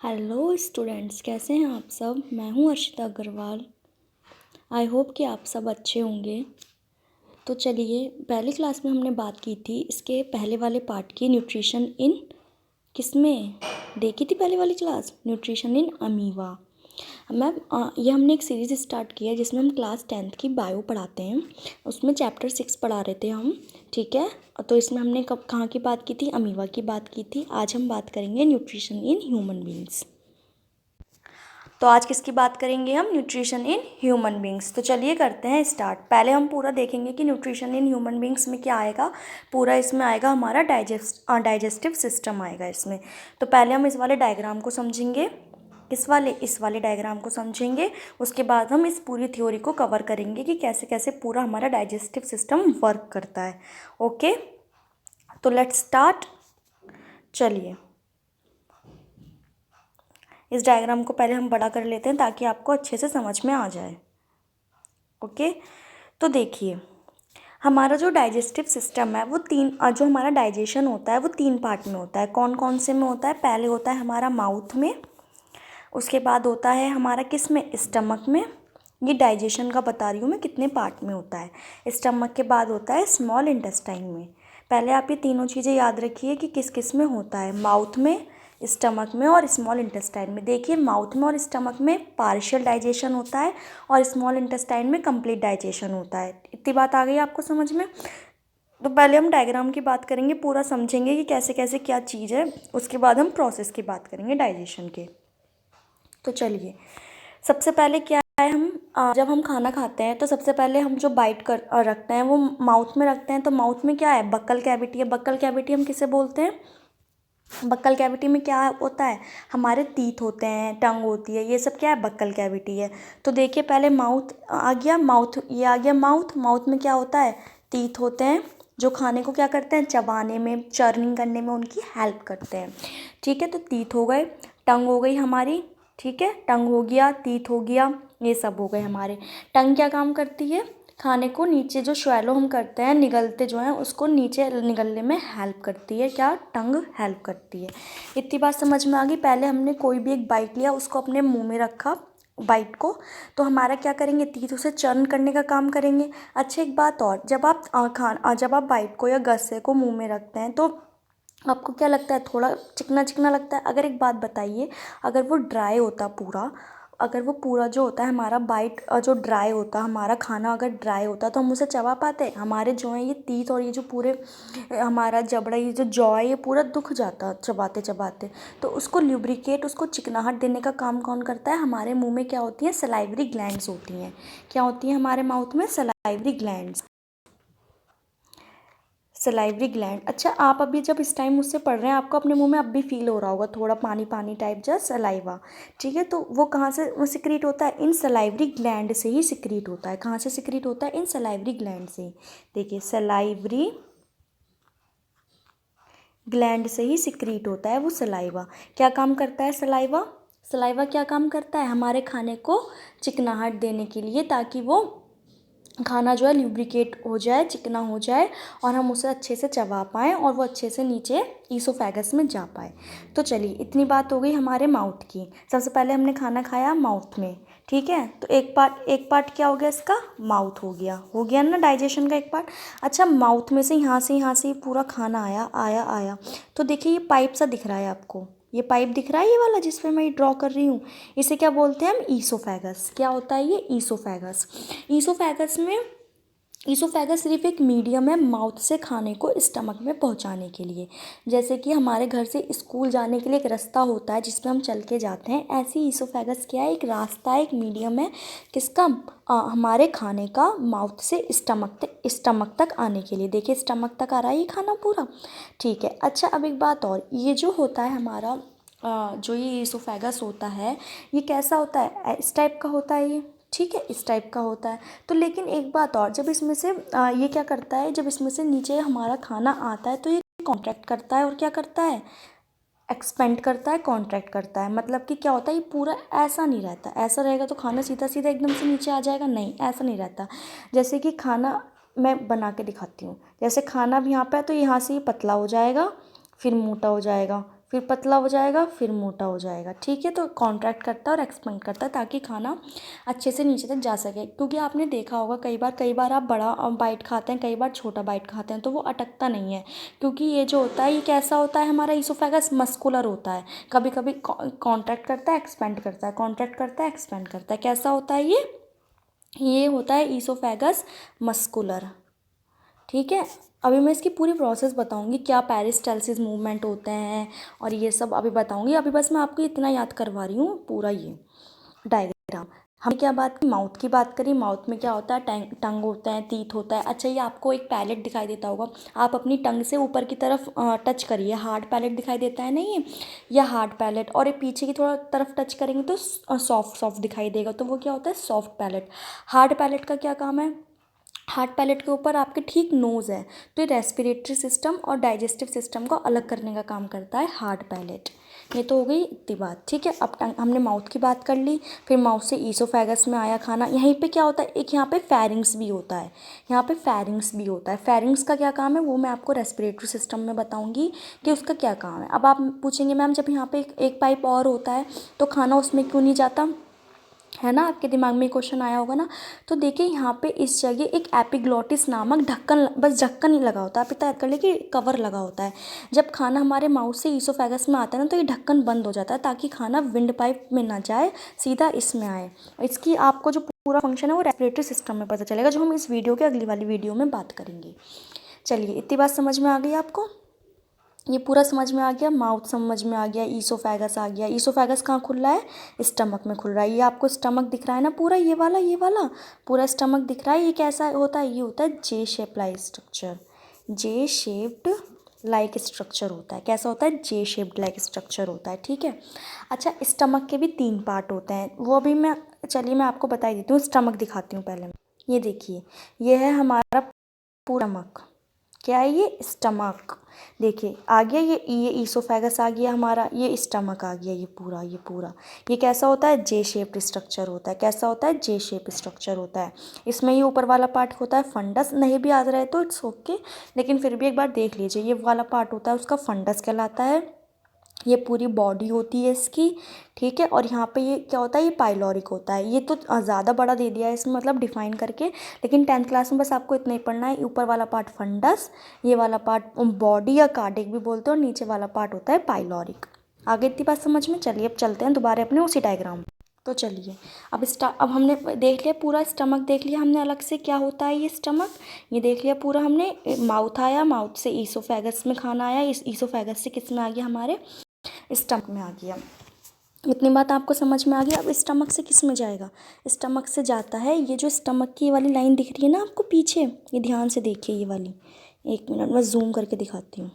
Hello students, कैसे हैं आप सब। मैं हूं अर्शिता अग्रवाल। आई होप कि आप सब अच्छे होंगे। तो चलिए, पहली क्लास में हमने बात की थी इसके पहले वाले पार्ट की, न्यूट्रिशन इन किसमें देखी थी पहले वाली class, nutrition in amoeba. Ma'am ये हमने एक सीरीज़ स्टार्ट किया है जिसमें हम क्लास 10th की बायो पढ़ाते हैं। उसमें चैप्टर 6 पढ़ा रहे थे हम, ठीक है। तो इसमें हमने कब कहाँ की बात की थी, अमीबा की बात की थी। आज हम बात करेंगे न्यूट्रिशन इन ह्यूमन बींग्स। तो आज किसकी बात करेंगे हम, न्यूट्रिशन इन ह्यूमन बींग्स। तो चलिए करते हैं स्टार्ट। पहले हम पूरा देखेंगे कि न्यूट्रिशन इन ह्यूमन बींग्स में क्या आएगा। पूरा इसमें आएगा हमारा डाइजेस्टिव सिस्टम आएगा इसमें। तो पहले हम इस वाले डायग्राम को समझेंगे, इस वाले डायग्राम को समझेंगे। उसके बाद हम इस पूरी थ्योरी को कवर करेंगे कि कैसे कैसे पूरा हमारा डाइजेस्टिव सिस्टम वर्क करता है। ओके, तो लेट्स स्टार्ट। चलिए, इस डायग्राम को पहले हम बड़ा कर लेते हैं ताकि आपको अच्छे से समझ में आ जाए। ओके, तो देखिए, हमारा जो डाइजेस्टिव सिस्टम है वो जो हमारा डाइजेशन होता है वो 3 पार्ट में होता है। कौन कौन से में होता है, पहले होता है हमारा माउथ में, उसके बाद होता है हमारा किस में, स्टमक में। ये डाइजेशन का बता रही हूँ मैं कितने पार्ट में होता है। स्टमक के बाद होता है स्मॉल इंटेस्टाइन में। पहले आप ये तीनों चीज़ें याद रखिए कि किस किस में होता है, माउथ में, स्टमक में और स्मॉल इंटेस्टाइन में। देखिए, माउथ में और स्टमक में पार्शियल डाइजेशन होता है और स्मॉल इंटेस्टाइन में कंप्लीट डाइजेशन होता है। इतनी बात आ गई आपको समझ में। तो पहले हम डायग्राम की बात करेंगे, पूरा समझेंगे कि कैसे कैसे क्या चीज़ है। उसके बाद हम प्रोसेस की बात करेंगे डाइजेशन के। तो चलिए, सबसे पहले क्या है, हम जब हम खाना खाते हैं तो सबसे पहले हम जो बाइट कर रखते हैं वो माउथ में रखते हैं। तो माउथ में क्या है, बक्कल कैविटी है। बक्कल कैविटी हम किसे बोलते हैं, बक्कल कैविटी में क्या होता है, हमारे टीथ होते हैं, टंग होती है, ये सब क्या है, बक्कल कैविटी है। तो देखिए, पहले माउथ आ गया, ये आ गया माउथ। माउथ में क्या होता है, टीथ होते हैं जो खाने को क्या करते हैं, चबाने में, चर्निंग करने में उनकी हेल्प करते हैं। ठीक है, तो टीथ हो गए, टंग हो गई हमारी, ठीक है, टंग हो गया, टीथ हो गया, ये सब हो गए हमारे। टंग क्या काम करती है, खाने को नीचे जो स्वैलो हम करते हैं, निगलते जो हैं उसको नीचे निगलने में हेल्प करती है। क्या, टंग हेल्प करती है। इतनी बात समझ में आ गई। पहले हमने कोई भी एक बाइट लिया, उसको अपने मुंह में रखा बाइट को, तो हमारा क्या करेंगे, तीत उसे चर्न करने का काम करेंगे। अच्छा, एक बात और, जब आप बाइट को या गस्से को मुंह में रखते हैं तो आपको क्या लगता है, थोड़ा चिकना चिकना लगता है। अगर एक बात बताइए, अगर वो ड्राई होता पूरा, अगर वो पूरा जो होता है हमारा बाइट जो ड्राई होता, हमारा खाना अगर ड्राई होता तो हम उसे चबा पाते। हमारे जो है ये टीथ और ये जो पूरे हमारा जबड़ा, ये जो जॉ है, ये पूरा दुख जाता चबाते चबाते। तो उसको ल्यूब्रिकेट, उसको चिकनाहट देने का काम कौन करता है, हमारे मुंह में क्या होती है, सलाइवरी ग्लैंड्स होती हैं। क्या होती हैं हमारे माउथ में, सलाइवरी ग्लैंड्स, सलाइवरी ग्लैंड। अच्छा, आप अभी जब इस टाइम मुझसे पढ़ रहे हैं, आपको अपने मुंह में अब भी फील हो रहा होगा थोड़ा पानी पानी टाइप, जस्ट सलाइवा। ठीक है, तो वो कहाँ से वो सिक्रीट होता है, इन सलाइवरी ग्लैंड से ही सिक्रीट होता है। कहाँ से सिक्रीट होता है, इन सलाइवरी ग्लैंड से। देखिए, सलाइवरी ग्लैंड से ही सिक्रीट होता है वो सलाइवा। क्या काम करता है सलाइवा, सलाइवा क्या काम करता है, हमारे खाने को चिकनाहट देने के लिए, ताकि वो खाना जो है ल्यूब्रिकेट हो जाए, चिकना हो जाए और हम उसे अच्छे से चबा पाएँ और वो अच्छे से नीचे ईसोफेगस में जा पाए। तो चलिए, इतनी बात हो गई हमारे माउथ की। सबसे पहले हमने खाना खाया माउथ में, ठीक है। तो एक पार्ट क्या हो गया इसका, माउथ हो गया ना डाइजेशन का एक पार्ट। अच्छा, माउथ में से यहाँ से पूरा खाना आया आया आया। तो देखिए, ये पाइप सा दिख रहा है आपको, ये पाइप दिख रहा है, ये वाला जिस पे मैं ड्रॉ कर रही हूँ, इसे क्या बोलते हैं हम, ईसोफेगस। क्या होता है ये, ईसोफेगस। ईसोफेगस में, ईसोफेगस सिर्फ एक मीडियम है माउथ से खाने को स्टमक में पहुंचाने के लिए। जैसे कि हमारे घर से स्कूल जाने के लिए एक रास्ता होता है जिस पे हम चल के जाते हैं, ऐसे ही ईसोफेगस क्या है, एक रास्ता है, एक मीडियम है किसका, हमारे खाने का माउथ से स्टमक तक आने के लिए। देखिए, स्टमक तक आ रहा है ये खाना पूरा, ठीक है। अच्छा, अब एक बात और, ये जो होता है हमारा जो ये ईसोफेगस होता है, ये कैसा होता है, इस टाइप का होता है ये, ठीक है, इस टाइप का होता है। तो लेकिन एक बात और, जब इसमें से ये क्या करता है, जब इसमें से नीचे हमारा खाना आता है तो ये कॉन्ट्रैक्ट करता है और क्या करता है, एक्सपेंड करता है, कॉन्ट्रैक्ट करता है। मतलब कि क्या होता है, ये पूरा ऐसा नहीं रहता। ऐसा रहेगा तो खाना सीधा सीधा एकदम से नीचे आ जाएगा, नहीं, ऐसा नहीं रहता। जैसे कि खाना मैं बना के दिखाती हूँ, जैसे खाना भी यहाँ पे है तो यहाँ से ये पतला हो जाएगा, फिर मोटा हो जाएगा, फिर पतला हो जाएगा, फिर मोटा हो जाएगा। ठीक है, तो कॉन्ट्रैक्ट करता है और एक्सपेंड करता है ताकि खाना अच्छे से नीचे तक जा सके। क्योंकि आपने देखा होगा कई बार आप बड़ा बाइट खाते हैं, कई बार छोटा बाइट खाते हैं, तो वो अटकता नहीं है। क्योंकि ये जो होता है ये कैसा होता है, हमारा ईसोफेगस मस्कुलर होता है। कभी कभी कॉन्ट्रैक्ट करता है, एक्सपेंड करता है, कॉन्ट्रैक्ट करता है, एक्सपेंड करता है। कैसा होता है ये होता है ईसोफेगस मस्कुलर। ठीक है, अभी मैं इसकी पूरी प्रोसेस बताऊंगी, क्या पेरिस्टाल्सिस मूवमेंट होते हैं और ये सब अभी बताऊंगी। अभी बस मैं आपको इतना याद करवा रही हूँ पूरा ये डायग्राम। हमने क्या बात की, माउथ की बात करी। माउथ में क्या होता है, टंग होता है, टीथ होता है। अच्छा, ये आपको एक पैलेट दिखाई देता होगा, आप अपनी टंग से ऊपर की तरफ टच करिए, हार्ड पैलेट दिखाई देता है नहीं, ये हार्ड पैलेट। और ये पीछे की थोड़ा तरफ टच करेंगे तो सॉफ्ट सॉफ्ट दिखाई देगा, तो वो क्या होता है, सॉफ्ट पैलेट। हार्ड पैलेट का क्या काम है, हार्ड पैलेट के ऊपर आपके ठीक नोज़ है, तो ये रेस्पिरेटरी सिस्टम और डाइजेस्टिव सिस्टम को अलग करने का काम करता है हार्ड पैलेट। ये तो हो गई इतनी बात। ठीक है, अब हमने माउथ की बात कर ली, फिर माउथ से ईसोफेगस में आया खाना। यहीं पे क्या होता है, एक यहाँ पे फेरिंग्स भी होता है, यहाँ पे फेरिंग्स भी होता है। फेरिंग्स का क्या काम है वो मैं आपको रेस्पिरेटरी सिस्टम में बताऊंगी कि उसका क्या काम है। अब आप पूछेंगे मैम जब यहाँ पे एक पाइप और होता है तो खाना उसमें क्यों नहीं जाता, है ना, आपके दिमाग में क्वेश्चन आया होगा ना। तो देखिए यहाँ पे इस जगह एक एपिग्लॉटिस नामक ढक्कन, बस ढक्कन ही लगा होता है, आप इतना याद कर लीजिए कि कवर लगा होता है। जब खाना हमारे माउथ से ईसोफेगस में आता है ना, तो ये ढक्कन बंद हो जाता है ताकि खाना विंड पाइप में ना जाए, सीधा इसमें आए। इसकी आपको जो पूरा फंक्शन है वो रेस्पिरेटरी सिस्टम में पता चलेगा, जो हम इस वीडियो के अगली वाली वीडियो में बात करेंगे। चलिए, इतनी बात समझ में आ गई आपको, ये पूरा समझ में आ गया। माउथ समझ में आ गया, ईसोफेगस आ गया। ईसोफेगस कहाँ खुल रहा है, स्टमक में खुल रहा है। ये आपको स्टमक दिख रहा है ना पूरा, ये वाला पूरा स्टमक दिख रहा है। ये कैसा होता है, ये होता है जे शेप लाइक स्ट्रक्चर, जे शेप्ड लाइक स्ट्रक्चर होता है। कैसा होता है, जे शेप्ड लाइक स्ट्रक्चर होता है। ठीक है, अच्छा, स्टमक के भी 3 पार्ट होते हैं, वो अभी मैं, चलिए मैं आपको बता देती हूँ। स्टमक दिखाती हूँ पहले। ये देखिए, ये है हमारा पूरा स्टमक। क्या है ये, स्टमक। देखिए आ गया, ये ईसोफेगस आ गया हमारा, ये स्टमक आ गया, ये पूरा ये कैसा होता है, जे शेप्ड स्ट्रक्चर होता है। कैसा होता है, जे शेप स्ट्रक्चर होता है। इसमें ये ऊपर वाला पार्ट होता है फंडस, नहीं भी याद रहे तो इट्स ओके, लेकिन फिर भी एक बार देख लीजिए। ये वाला पार्ट होता है उसका फंडस कहलाता है। ये पूरी बॉडी होती है इसकी। ठीक है, और यहाँ पे ये क्या होता है, ये पाइलोरिक होता है। ये तो ज़्यादा बड़ा दे दिया है इसमें, मतलब डिफाइन करके, लेकिन 10th क्लास में बस आपको इतना ही पढ़ना है। ऊपर वाला पार्ट फंडस, ये वाला पार्ट बॉडी या कार्डिक भी बोलते हैं, और नीचे वाला पार्ट होता है पाइलोरिक। आगे इतनी बात समझ में। चलिए अब चलते हैं दोबारा अपने उसी डायग्राम। तो चलिए, अब हमने देख लिया पूरा स्टमक, देख लिया हमने अलग से क्या होता है ये स्टमक, ये देख लिया पूरा हमने। माउथ आया, माउथ से ईसोफेगस में खाना आया, इस ईसोफेगस से किस में आ गया, हमारे स्टमक में आ गया। इतनी बात आपको समझ में आ गई। अब स्टमक से किस में जाएगा, स्टमक से जाता है, ये जो स्टमक की वाली लाइन दिख रही है ना आपको पीछे, ये ध्यान से देखिए ये वाली, एक मिनट मैं जूम करके दिखाती हूँ।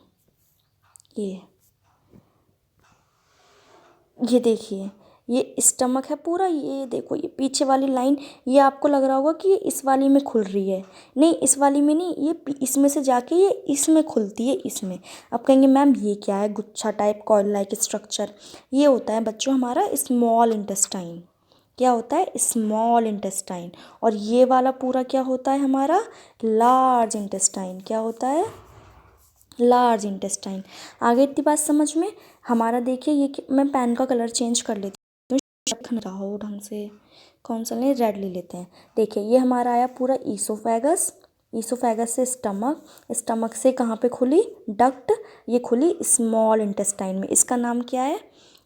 ये देखिए, ये स्टमक है पूरा, ये देखो ये पीछे वाली लाइन, ये आपको लग रहा होगा कि ये इस वाली में खुल रही है, नहीं इस वाली में नहीं, ये इसमें से जाके ये इसमें खुलती है, इसमें। अब कहेंगे मैम ये क्या है, गुच्छा टाइप कॉइल लाइक स्ट्रक्चर। ये होता है बच्चों हमारा स्मॉल इंटेस्टाइन। क्या होता है, स्मॉल इंटेस्टाइन। और ये वाला पूरा क्या होता है हमारा, लार्ज इंटेस्टाइन। क्या होता है, लार्ज इंटेस्टाइन। आगे इतनी बात समझ में। हमारा देखिए ये मैं पेन का कलर चेंज कर लेती हूँ, लिखन रहा हो ढंग से। कौन सा लें, रेड ले लेते हैं। देखिए ये हमारा आया पूरा ईसोफेगस, ईसोफेगस से स्टमक, स्टमक से कहाँ पे खुली, डक्ट, ये खुली स्मॉल इंटेस्टाइन में। इसका नाम क्या है,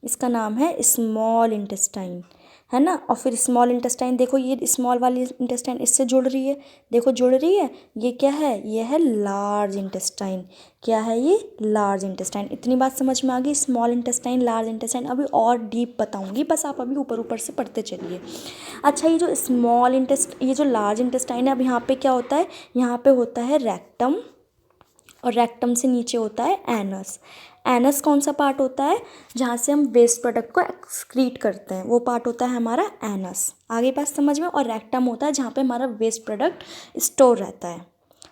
इसका नाम है स्मॉल इंटेस्टाइन, है ना। और फिर स्मॉल इंटेस्टाइन, देखो ये स्मॉल वाली इंटेस्टाइन इससे जुड़ रही है, देखो जुड़ रही है। ये क्या है, ये है लार्ज इंटेस्टाइन। क्या है ये, लार्ज इंटेस्टाइन। इतनी बात समझ में आ गई, स्मॉल इंटेस्टाइन, लार्ज इंटेस्टाइन। अभी और डीप बताऊंगी, बस आप अभी ऊपर ऊपर से पढ़ते चलिए। अच्छा, ये जो ये जो लार्ज इंटेस्टाइन है, अब यहाँ पे क्या होता है, यहाँ पे होता है रेक्टम, और रेक्टम से नीचे होता है एनस। एनस कौन सा पार्ट होता है, जहाँ से हम वेस्ट प्रोडक्ट को एक्सक्रीट करते हैं, वो पार्ट होता है हमारा एनस। आगे बात समझ में। और रेक्टम होता है जहाँ पे हमारा वेस्ट प्रोडक्ट स्टोर रहता है।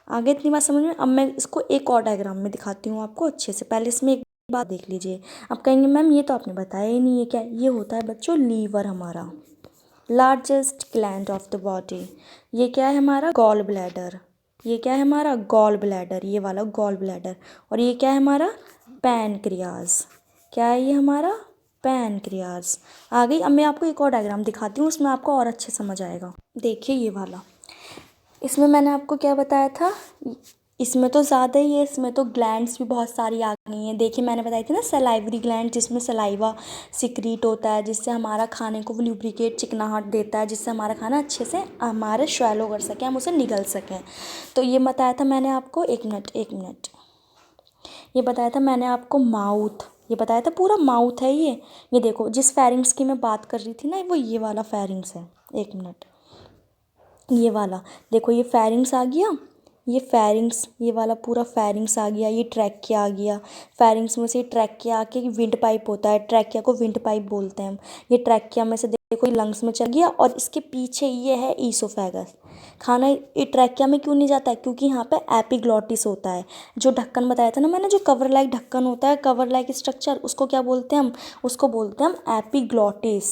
आगे इतनी बात समझ में। अब मैं इसको एक और डायग्राम में दिखाती हूँ आपको अच्छे से। पहले इसमें एक बात देख लीजिए। अब कहेंगे मैम ये तो आपने बताया ही नहीं है, क्या ये होता है बच्चों, लीवर हमारा, largest gland of the body. ये क्या है हमारा, गॉल ब्लैडर। ये क्या है हमारा, गॉल ब्लैडर, ये वाला गॉल ब्लैडर। और ये क्या है हमारा, पैनक्रियाज। क्या है ये हमारा पैनक्रियाज। आ गई। अब मैं आपको एक और डायग्राम दिखाती हूँ, उसमें आपको और अच्छे समझ आएगा। देखिए ये वाला, इसमें मैंने आपको क्या बताया था, इसमें तो ज़्यादा ही है, इसमें तो ग्लैंड्स भी बहुत सारी आ गई हैं। देखिए मैंने बताई थी ना सलाइवरी ग्लैंड, जिसमें सलाइवा सिक्रीट होता है, जिससे हमारा खाने को लुब्रिकेट चिकनाहट देता है, जिससे हमारा खाना अच्छे से हमारे स्वैलो कर सकें, हम उसे निगल सकें। तो ये बताया था मैंने आपको, एक मिनट, ये बताया था मैंने आपको माउथ, ये बताया था पूरा माउथ है ये देखो जिस फेरिंग्स की मैं बात कर रही थी ना, वो ये वाला फेरिंग्स है। एक मिनट, ये वाला देखो, ये फेरिंग्स आ गया, ये फेरिंग्स, ये वाला पूरा फेरिंग्स आ गया, ये ट्रैकिया आ गया। फेरिंग्स में से ट्रैकिया आके विंड पाइप होता है, ट्रैकिया को विंड पाइप बोलते हैं हम। ये ट्रैकिया में से देखो लंग्स में चल गया, और इसके पीछे ये है ईसोफेगस। खाना ये ट्रैकिया में क्यों नहीं जाता है, क्योंकि यहाँ पे एपिग्लॉटिस होता है। जो ढक्कन बताया था ना मैंने, जो कवर लाइक ढक्कन होता है, कवर लाइक स्ट्रक्चर, उसको क्या बोलते हैं हम, उसको बोलते हैं हम एपिग्लॉटिस।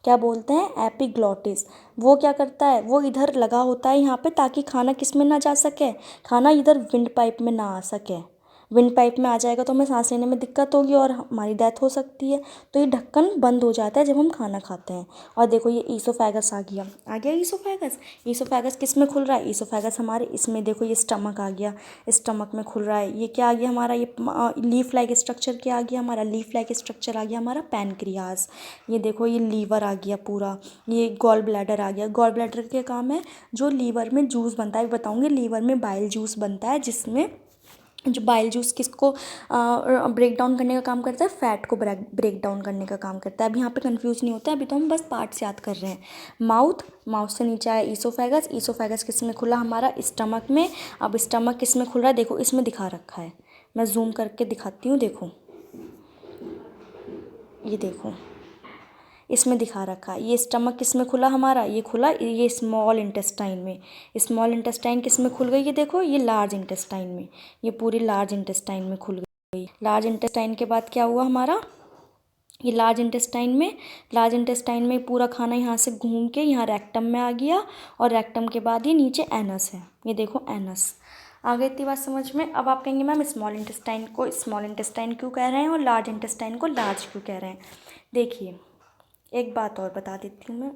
क्या बोलते हैं, एपिग्लॉटिस। वो क्या करता है, वो इधर लगा होता है यहाँ पे, ताकि खाना किस में ना जा सके, खाना इधर विंड पाइप में ना आ सके। विंड पाइप में आ जाएगा तो हमें सांस लेने में दिक्कत होगी और हमारी डेथ हो सकती है। तो ये ढक्कन बंद हो जाता है जब हम खाना खाते हैं। और देखो ये ईसोफेगस आ गया ईसोफेगस। ईसोफेगस किस में खुल रहा है, ईसोफेगस हमारे इसमें देखो, ये स्टमक आ गया, स्टमक में खुल रहा है। ये क्या आ गया हमारा, ये लीफ लाइक स्ट्रक्चर क्या आ गया हमारा, लीफ लाइक स्ट्रक्चर आ गया हमारा पैनक्रियाज। ये देखो ये लीवर आ गया पूरा, ये गॉल ब्लैडर आ गया। गॉल ब्लैडर के काम है, जो लीवर में जूस बनता है, बताऊँगी, लीवर में बाइल जूस बनता है, जिसमें जो बाइल जूस किसको ब्रेक डाउन करने का काम करता है, फैट को ब्रेक डाउन करने का काम करता है। अब यहाँ पे कंफ्यूज नहीं होता है, अभी तो हम बस पार्ट्स याद कर रहे हैं। माउथ से नीचे आया ईसोफेगस। ईसोफेगस किस में खुला हमारा, स्टमक में। अब स्टमक किस में खुल रहा है, देखो इसमें दिखा रखा है, मैं जूम करके दिखाती हूँ, देखो ये देखो इसमें दिखा रखा है। ये स्टमक किस में खुला हमारा, ये खुला ये स्मॉल इंटेस्टाइन में। स्मॉल इंटेस्टाइन किस में खुल गई, ये देखो ये लार्ज इंटेस्टाइन में, ये पूरी लार्ज इंटेस्टाइन में खुल गई। लार्ज इंटेस्टाइन के बाद क्या हुआ हमारा, ये लार्ज इंटेस्टाइन में पूरा खाना यहाँ से घूम के यहाँ रेक्टम में आ गया, और रेक्टम के बाद ये नीचे एनस है, ये देखो एनस। आ गई इतनी बात समझ में। अब आप कहेंगे मैम स्मॉल इंटेस्टाइन को स्मॉल इंटेस्टाइन क्यों कह रहे हैं और लार्ज इंटेस्टाइन को लार्ज क्यों कह रहे हैं। देखिए एक बात और बता देती हूँ मैं,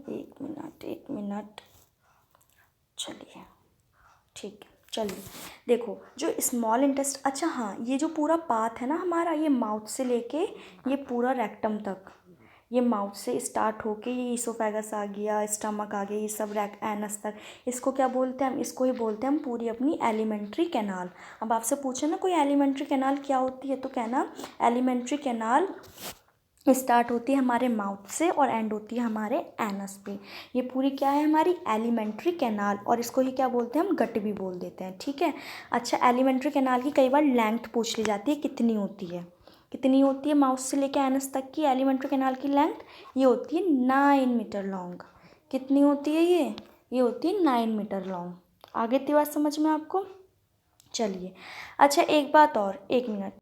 एक मिनट, चलिए ठीक है, चलिए देखो जो स्मॉल इंटेस्ट, अच्छा हाँ, ये जो पूरा पाथ है ना हमारा, ये माउथ से लेके ये पूरा रेक्टम तक, ये माउथ से स्टार्ट होके ये ईसोफेगस आ गया, स्टमक आ गया, ये सब एनस तक, इसको क्या बोलते हैं हम, इसको ही बोलते हैं हम पूरी अपनी एलिमेंट्री कैनाल। अब आपसे पूछे ना कोई एलिमेंट्री कैनाल क्या होती है, तो कहना एलिमेंट्री कैनाल स्टार्ट होती है हमारे माउथ से और एंड होती है हमारे एनस पे। ये पूरी क्या है हमारी एलिमेंट्री कैनाल, और इसको ही क्या बोलते हैं हम, गट भी बोल देते हैं, ठीक है। अच्छा एलिमेंट्री कैनाल की कई बार लेंथ पूछ ली जाती है, कितनी होती है, कितनी होती है माउथ से लेकर एनस तक की एलिमेंट्री कैनाल की लेंथ, ये होती है 9 मीटर लॉन्ग। कितनी होती है ये होती है 9 मीटर लॉन्ग। आगे इतनी बात समझ में आपको। चलिए अच्छा एक बात और, एक मिनट,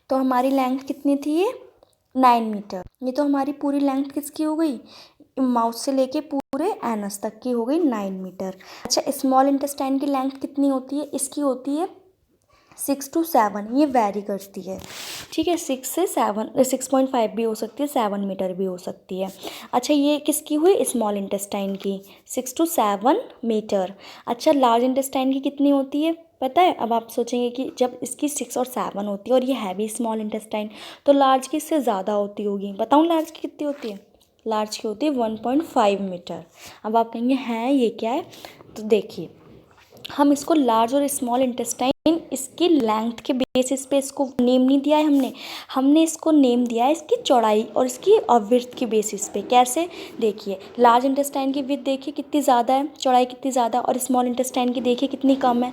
तो हमारी लेंथ कितनी थी, ये 9 मीटर। ये तो हमारी पूरी लेंथ किसकी हो गई, माउथ से लेके पूरे एनस तक की हो गई 9 मीटर। अच्छा स्मॉल इंटेस्टाइन की लेंथ कितनी होती है, इसकी होती है 6 to 7, ये वेरी करती है, ठीक है। 6 से 7, 6.5 भी हो सकती है, 7 मीटर भी हो सकती है। अच्छा ये किसकी हुई, स्मॉल इंटेस्टाइन की 6 to 7 मीटर। अच्छा लार्ज इंटेस्टाइन की कितनी होती है पता है। अब आप सोचेंगे कि जब इसकी 6 और 7 होती है और ये हैवी स्मॉल इंटेस्टाइन, तो लार्ज की इससे ज़्यादा होती होगी। बताऊँ लार्ज की कितनी होती है, लार्ज की होती है 1.5 मीटर। अब आप कहेंगे हैं ये क्या है, तो देखिए हम इसको लार्ज और स्मॉल इंटेस्टाइन इसकी लेंथ के बेसिस पे इसको नेम नहीं दिया है हमने इसको नेम दिया है इसकी चौड़ाई और इसकी विड्थ की बेसिस पे। कैसे, देखिए लार्ज इंटेस्टाइन की विड्थ देखिए कितनी ज़्यादा है, चौड़ाई कितनी ज़्यादा, और स्मॉल इंटेस्टाइन की देखिए कितनी कम है।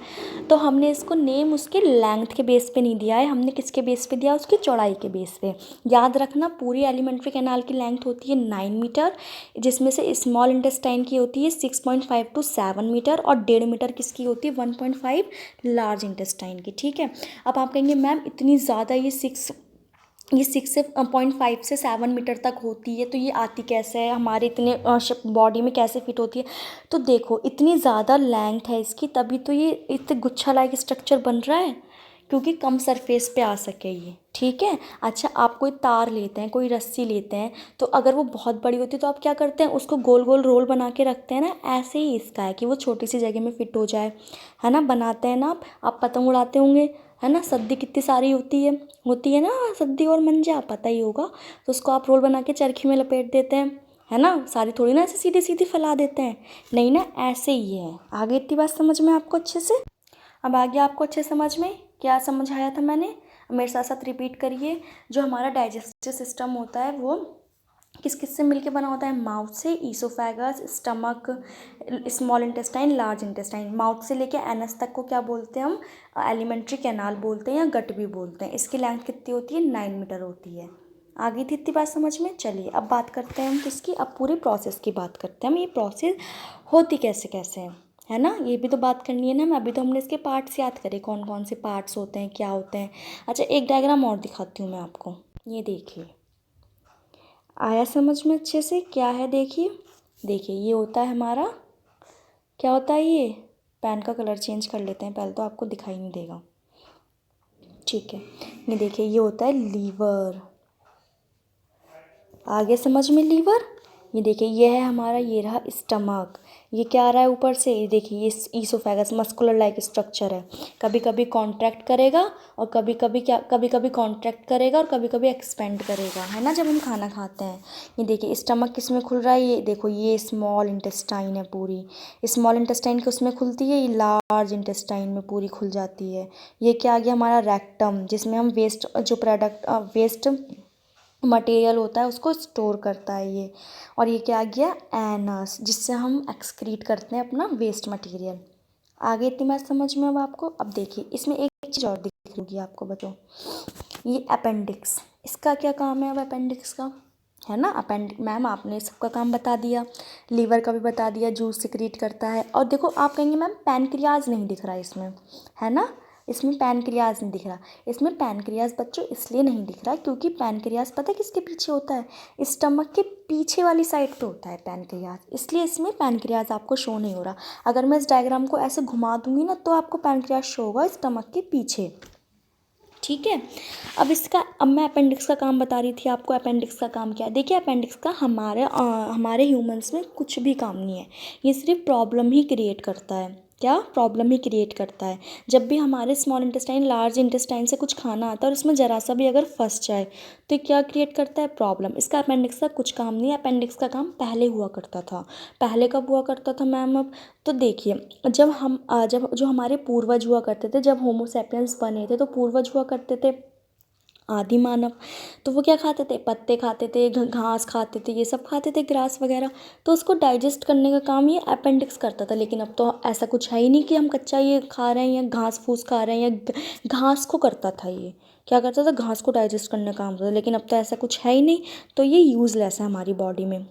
तो हमने इसको नेम उसके लेंथ के बेस पे नहीं दिया है, हमने किसके बेस पे दिया, उसकी चौड़ाई के बेस पे। याद रखना पूरी एलिमेंट्री कैनाल की लेंथ होती है 9 मीटर, जिसमें से स्मॉल इंटेस्टाइन की होती है 6.5 to 7 मीटर, और 1.5 मीटर किसकी होती है 1.5 लार्ज इंटेस्टाइन की, ठीक है। अब आप कहेंगे मैम इतनी ज़्यादा ये 6 से 0.5 से 7 मीटर तक होती है, तो ये आती कैसे है हमारे इतने बॉडी में कैसे फिट होती है। तो देखो इतनी ज़्यादा लेंथ है इसकी, तभी तो ये इतने गुच्छा लाइक स्ट्रक्चर बन रहा है, क्योंकि कम सरफेस पे आ सके ये, ठीक है। अच्छा, आप कोई तार लेते हैं, कोई रस्सी लेते हैं, तो अगर वो बहुत बड़ी होती है तो आप क्या करते हैं, उसको गोल गोल रोल बना के रखते हैं ना। ऐसे ही इसका है कि वो छोटी सी जगह में फिट हो जाए, है ना। बनाते हैं ना आप पतंग उड़ाते होंगे, है ना। सद्दी कितनी सारी होती है ना, सद्दी और मंजा, पता ही होगा। तो उसको आप रोल बना के चरखी में लपेट देते हैं, है ना। सारी थोड़ी ना ऐसे सीधी सीधी फैला देते हैं, नहीं ना, ऐसे ही है। आगे इतनी बात समझ में आपको अच्छे से? अब आ गया आपको अच्छे समझ में? क्या समझाया था मैंने? मेरे साथ साथ रिपीट करिए। जो हमारा डाइजेस्टिव सिस्टम होता है वो किस किस से मिलके बना होता है? माउथ से, oesophagus, stomach, small intestine, large intestine. Mouth से लेके एनस तक को क्या बोलते हैं हम? एलिमेंट्री कैनाल बोलते हैं या गट भी बोलते हैं। इसकी लेंथ कितनी होती है? 9 मीटर होती है। आ गई थी इतनी बात समझ में? चलिए अब बात करते हैं हम किसकी, अब पूरे प्रोसेस की बात करते हैं हम। ये प्रोसेस होती कैसे कैसे है ना, ये भी तो बात करनी है ना। मैं अभी तो हमने इसके पार्ट्स याद करे, कौन कौन से पार्ट्स होते हैं, क्या होते हैं। अच्छा, एक डायग्राम और दिखाती हूँ मैं आपको, ये देखिए। आया समझ में अच्छे से? क्या है देखिए, देखिए ये होता है हमारा, क्या होता है ये? पेन का कलर चेंज कर लेते हैं पहले, तो आपको दिखाई नहीं देगा, ठीक है। ये देखिए, ये होता है लीवर। आगे समझ में? लीवर। ये देखिए, ये है हमारा, ये रहा स्टमक। ये क्या आ रहा है ऊपर से? ये देखिए, ये ईसोफेगस मस्कुलर लाइक स्ट्रक्चर है। कभी कभी कॉन्ट्रैक्ट करेगा और कभी कभी क्या, कभी कभी कॉन्ट्रैक्ट करेगा और कभी कभी एक्सपेंड करेगा, है ना, जब हम खाना खाते हैं। ये देखिए, स्टमक किस में खुल रहा है? ये देखो, ये स्मॉल इंटेस्टाइन है पूरी। स्मॉल इंटेस्टाइन किस में खुलती है? ये लार्ज इंटेस्टाइन में पूरी खुल जाती है। ये क्या आ गया हमारा? रेक्टम, जिसमें हम वेस्ट जो प्रोडक्ट वेस्ट मटेरियल होता है उसको स्टोर करता है ये। और ये क्या आ गया? एनस, जिससे हम एक्सक्रीट करते हैं अपना वेस्ट मटेरियल। आगे इतनी बात समझ में अब आपको? अब देखिए, इसमें एक चीज़ और दिख रही होगी आपको, बच्चों, ये अपेंडिक्स। इसका क्या काम है अब अपेंडिक्स का? है ना, मैम आपने सबका काम बता दिया, लीवर का भी बता दिया, जूस सिक्रीट करता है। और देखो, आप कहेंगे मैम पैनक्रियाज नहीं दिख रहा इसमें, है ना, इसमें पैनक्रियाज नहीं दिख रहा। इसमें पैनक्रियाज बच्चों इसलिए नहीं दिख रहा क्योंकि पैनक्रियाज पता है किसके पीछे होता है? स्टमक के पीछे वाली साइड पे होता है पैनक्रियाज, इसलिए इसमें पैनक्रियाज आपको शो नहीं हो रहा। अगर मैं इस डायग्राम को ऐसे घुमा दूंगी ना, तो आपको पैनक्रियाज शो होगा स्टमक के पीछे, ठीक है। अब मैं अपेंडिक्स का काम बता रही थी आपको। अपेंडिक्स का काम क्या है? देखिए, अपेंडिक्स का हमारे ह्यूमंस में कुछ भी काम नहीं है। ये सिर्फ प्रॉब्लम ही क्रिएट करता है। क्या? प्रॉब्लम ही क्रिएट करता है। जब भी हमारे स्मॉल इंटेस्टाइन, लार्ज इंटेस्टाइन से कुछ खाना आता है और उसमें ज़रा सा भी अगर फंस जाए तो क्या क्रिएट करता है? प्रॉब्लम। इसका अपेंडिक्स का कुछ काम नहीं है। अपेंडिक्स का काम पहले हुआ करता था। पहले कब हुआ करता था मैम? अब तो देखिए, जब जो हमारे पूर्वज हुआ करते थे, जब होमोसेपियंस बने थे, तो पूर्वज हुआ करते थे आदि मानव। तो वो क्या खाते थे? पत्ते खाते थे, घास खाते थे, ये सब खाते थे, ग्रास वगैरह। तो उसको डाइजेस्ट करने का काम ये अपेंडिक्स करता था। लेकिन अब तो ऐसा कुछ है ही नहीं कि हम कच्चा ये खा रहे हैं या घास फूस खा रहे हैं, या घास को करता था ये, क्या करता था? घास को डाइजेस्ट करने का काम करता था। लेकिन अब तो ऐसा कुछ है ही नहीं, तो ये यूज़लेस है हमारी बॉडी में।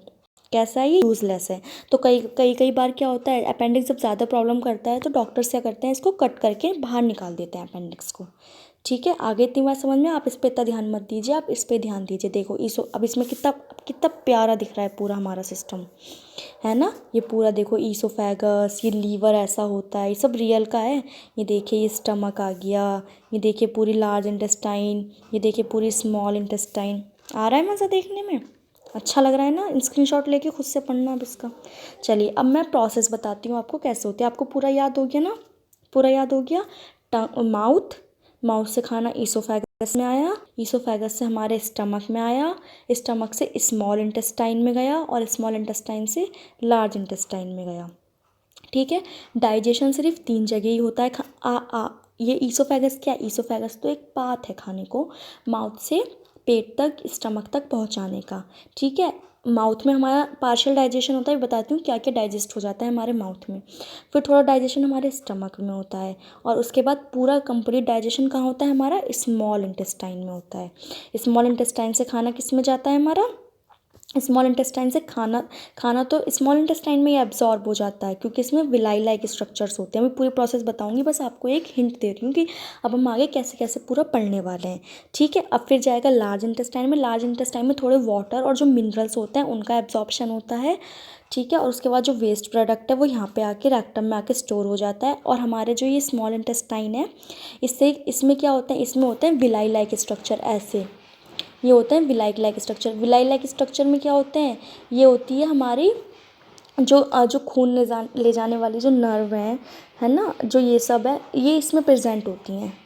कैसा है ये? यूज़लेस है। तो कई बार क्या होता है, अपेंडिक्स जब ज़्यादा प्रॉब्लम करता है तो डॉक्टर्स क्या करते हैं, इसको कट करके बाहर निकाल देते हैं अपेंडिक्स को, ठीक है। आगे इतनी बात समझ में? आप इस पर इतना ध्यान मत दीजिए, आप इस पर ध्यान दीजिए। देखो अब इसमें कितना कितना प्यारा दिख रहा है पूरा हमारा सिस्टम, है ना। ये पूरा देखो, ईसोफेगस, ये लीवर ऐसा होता है, ये सब रियल का है। ये देखिए, ये स्टमक आ गया, ये देखिए पूरी लार्ज इंटेस्टाइन, ये देखिए पूरी स्मॉल इंटेस्टाइन। आ रहा है मज़ा देखने में? अच्छा लग रहा है ना? स्क्रीनशॉट लेके खुद से पढ़ना अब इसका। चलिए, अब मैं प्रोसेस बताती हूँ आपको कैसे होती है। आपको पूरा याद हो गया ना? पूरा याद हो गया। माउथ से खाना ईसोफेगस में आया, ईसोफेगस से हमारे स्टमक में आया, स्टमक से स्मॉल इंटेस्टाइन में गया और स्मॉल इंटेस्टाइन से लार्ज इंटेस्टाइन में गया, ठीक है। डाइजेशन सिर्फ 3 जगह ही होता है। ये ईसोफेगस क्या है? ईसोफेगस तो एक पाथ है खाने को माउथ से पेट तक, स्टमक तक पहुंचाने का, ठीक है। माउथ में हमारा पार्शियल डाइजेशन होता है, बताती हूँ क्या क्या डाइजेस्ट हो जाता है हमारे माउथ में। फिर थोड़ा डाइजेशन हमारे स्टमक में होता है और उसके बाद पूरा कंप्लीट डाइजेशन कहाँ होता है हमारा? स्मॉल इंटेस्टाइन में होता है। स्मॉल इंटेस्टाइन से खाना किस में जाता है हमारा? स्मॉल इंटेस्टाइन से खाना खाना तो स्मॉल इंटेस्टाइन में ही एब्जॉर्ब हो जाता है, क्योंकि इसमें विलाई लाइक स्ट्रक्चर्स होते हैं। मैं पूरी प्रोसेस बताऊंगी, बस आपको एक हिंट दे रही हूँ कि अब हम आगे कैसे कैसे पूरा पढ़ने वाले हैं। ठीक है, अब फिर जाएगा लार्ज इंटेस्टाइन में। लार्ज इंटेस्टाइन में थोड़े वाटर और जो मिनरल्स होते हैं उनका एब्जॉर्प्शन होता है। ठीक है, और उसके बाद जो वेस्ट प्रोडक्ट है वो यहाँ पे आके रेक्टम में आके स्टोर हो जाता है। और हमारे जो ये स्मॉल इंटेस्टाइन है, इसमें क्या होता है, इसमें होते हैं विलाई लाइक स्ट्रक्चर। ऐसे ये होते हैं villi like structure. Villi like structure में क्या होते हैं, ये होती है हमारी जो खून ले जाने वाली जो नर्व है ना, जो ये सब है, ये इसमें प्रेजेंट होती हैं।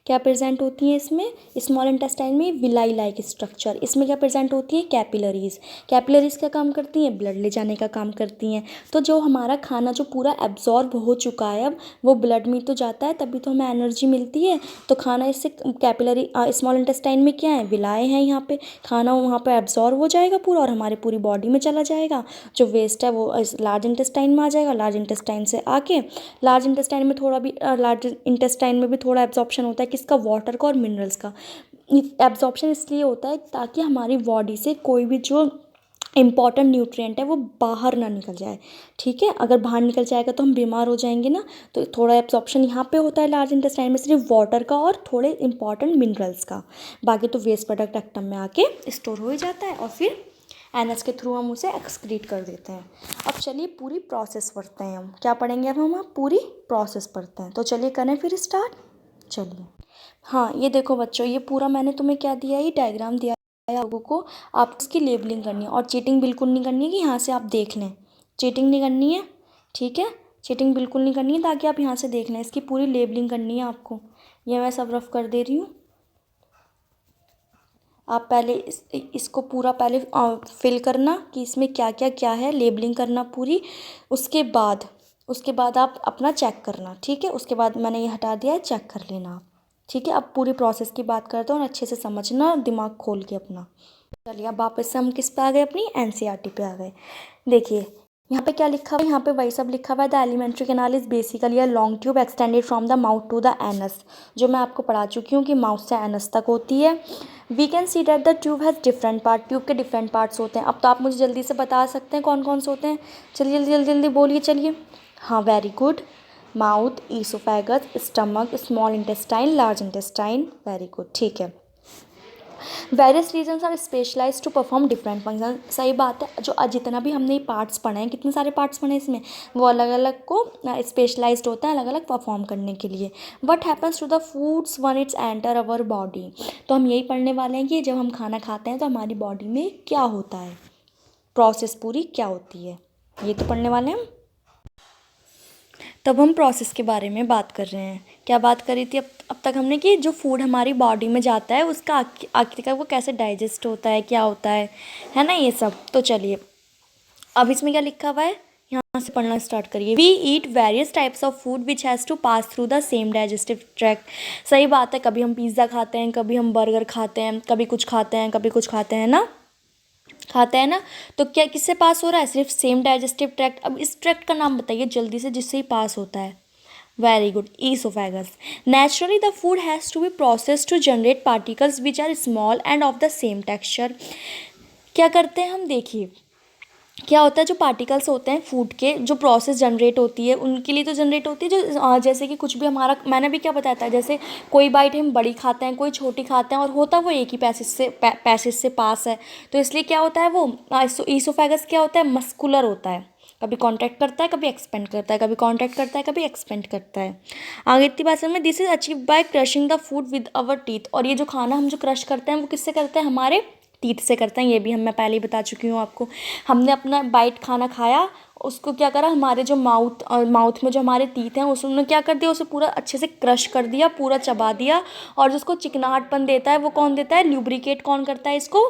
क्या प्रेजेंट होती हैं इसमें, स्मॉल इंटेस्टाइन में विलाई लाइक स्ट्रक्चर। इसमें क्या प्रेजेंट होती है, कैपिलरीज। कैपिलरीज क्या काम करती हैं, ब्लड ले जाने का काम करती हैं। तो जो हमारा खाना जो पूरा एब्जॉर्ब हो चुका है अब, वो ब्लड में तो जाता है, तभी तो हमें एनर्जी मिलती है। तो खाना इससे कैपिलरी स्मॉल इंटेस्टाइन में क्या है, विलाए हैं यहाँ पे, खाना वहाँ पर एब्जॉर्ब हो जाएगा पूरा और हमारे पूरी बॉडी में चला जाएगा। जो वेस्ट है वो लार्ज इंटेस्टाइन में आ जाएगा। लार्ज इंटेस्टाइन से आके लार्ज इंटेस्टाइन में थोड़ा भी लार्ज इंटेस्टाइन में भी थोड़ा एब्जॉर्प्शन होता है, किसका, वाटर का और मिनरल्स का। एब्जॉर्प्शन इसलिए होता है ताकि हमारी बॉडी से कोई भी जो इम्पॉर्टेंट न्यूट्रिएंट है वो बाहर ना निकल जाए। ठीक है, अगर बाहर निकल जाएगा तो हम बीमार हो जाएंगे ना। तो थोड़ा एब्जॉर्प्शन यहाँ पे होता है लार्ज इंटेस्टाइन में, सिर्फ वाटर का और थोड़े इंपॉर्टेंट मिनरल्स का। बाकी तो वेस्ट प्रोडक्ट रेक्टम में आके स्टोर हो ही जाता है और फिर एनएस के थ्रू हम उसे एक्सक्रीट कर देते हैं। अब चलिए पूरी प्रोसेस पढ़ते हैं। हम क्या पढ़ेंगे, अब हम पूरी प्रोसेस पढ़ते हैं। तो चलिए करें फिर स्टार्ट। चलिए, हाँ ये देखो बच्चों, ये पूरा मैंने तुम्हें क्या दिया है, ये डायग्राम दिया है लोगों को। आप इसकी लेबलिंग करनी है और चीटिंग बिल्कुल नहीं करनी है कि यहाँ से आप देख लें। चीटिंग नहीं करनी है, ठीक है, चीटिंग बिल्कुल नहीं करनी है ताकि आप यहाँ से देख लें। इसकी पूरी लेबलिंग करनी है आपको। ये मैं सब रफ कर दे रही हूँ। आप पहले इसको पूरा पहले फिल करना कि इसमें क्या क्या क्या है, लेबलिंग करना पूरी। उसके बाद आप अपना चेक करना। ठीक है, उसके बाद मैंने ये हटा दिया है, चेक कर लेना आप। ठीक है, अब पूरी प्रोसेस की बात करते हैं और अच्छे से समझना, दिमाग खोल के अपना। चलिए अब वापस से हम किस पे आ गए, अपनी एनसीईआरटी पे आ गए। देखिए यहाँ पे क्या लिखा हुआ है, यहाँ पे वही सब लिखा हुआ है। The alimentary canal is basically a long tube extended from the mouth to the anus, जो मैं आपको पढ़ा चुकी हूँ कि माउथ से एनस तक होती है। We can see that the tube has different part, tube के डिफरेंट पार्ट्स होते हैं। अब तो आप मुझे जल्दी से बता सकते हैं कौन कौन से होते हैं, चलिए जल्दी जल्दी जल्दी बोलिए। चलिए, हाँ very good, mouth, oesophagus, stomach, small intestine, large intestine, very good, ठीक है। Various regions are specialise to perform different function, सही बात है। जो जितना भी हमने पार्ट्स पढ़े हैं, कितने सारे पार्ट्स पढ़े हैं इसमें, वो अलग अलग को स्पेशलाइज्ड होता है अलग अलग परफॉर्म करने के लिए। What happens to the foods when its enter our body, तो हम यही पढ़ने वाले हैं कि जब हम खाना खाते हैं तो हमारी बॉडी में क्या होता है, प्रोसेस पूरी क्या होती है, ये तो पढ़ने वाले हैं हम। तब हम प्रोसेस के बारे में बात कर रहे हैं। क्या बात करी थी अब तक हमने कि जो फूड हमारी बॉडी में जाता है उसका आखिर का वो कैसे डाइजेस्ट होता है, क्या होता है ना, ये सब। तो चलिए अब इसमें क्या लिखा हुआ है, यहाँ से पढ़ना स्टार्ट करिए। We eat various types of food which has to pass through the same digestive tract. सही बात है, कभी हम पिज़्ज़ा खाते हैं, कभी हम बर्गर खाते हैं, कभी कुछ खाते हैं, कभी कुछ खाते हैं ना, खाता है ना। तो क्या किससे पास हो रहा है, सिर्फ सेम डाइजेस्टिव ट्रैक्ट। अब इस ट्रैक्ट का नाम बताइए जल्दी से जिससे ही पास होता है। Very good, oesophagus. Naturally the food has to be process to generate particles which are small and of the same texture. क्या करते हैं हम, देखिए क्या होता है, जो पार्टिकल्स होते हैं फूड के, जो प्रोसेस जनरेट होती है उनके लिए तो जनरेट होती है, जो जैसे कि कुछ भी हमारा, मैंने भी क्या बताया था, जैसे कोई बाइट हम बड़ी खाते हैं, कोई छोटी खाते हैं, और होता वो एक ही पैसेज से पास है। तो इसलिए क्या होता है, वो ईसोफेगस क्या होता है, मस्कुलर होता है, कभी कॉन्ट्रैक्ट करता है, कभी एक्सपेंड करता है, कभी कॉन्ट्रैक्ट करता है, कभी एक्सपेंड करता है। आगे इतनी भाषा में, this is achieve by crushing the food with our teeth. और ये जो खाना हम जो क्रश करते हैं वो किससे करते हैं, हमारे टीथ से करते हैं। ये भी मैं पहले ही बता चुकी हूँ आपको। हमने अपना बाइट खाना खाया, उसको क्या करा, हमारे जो माउथ में जो हमारे टीथ हैं उसने क्या कर दिया, उसे पूरा अच्छे से क्रश कर दिया, पूरा चबा दिया। और जिसको चिकनाहटपन देता है वो कौन देता है, ल्यूब्रिकेट कौन करता है इसको,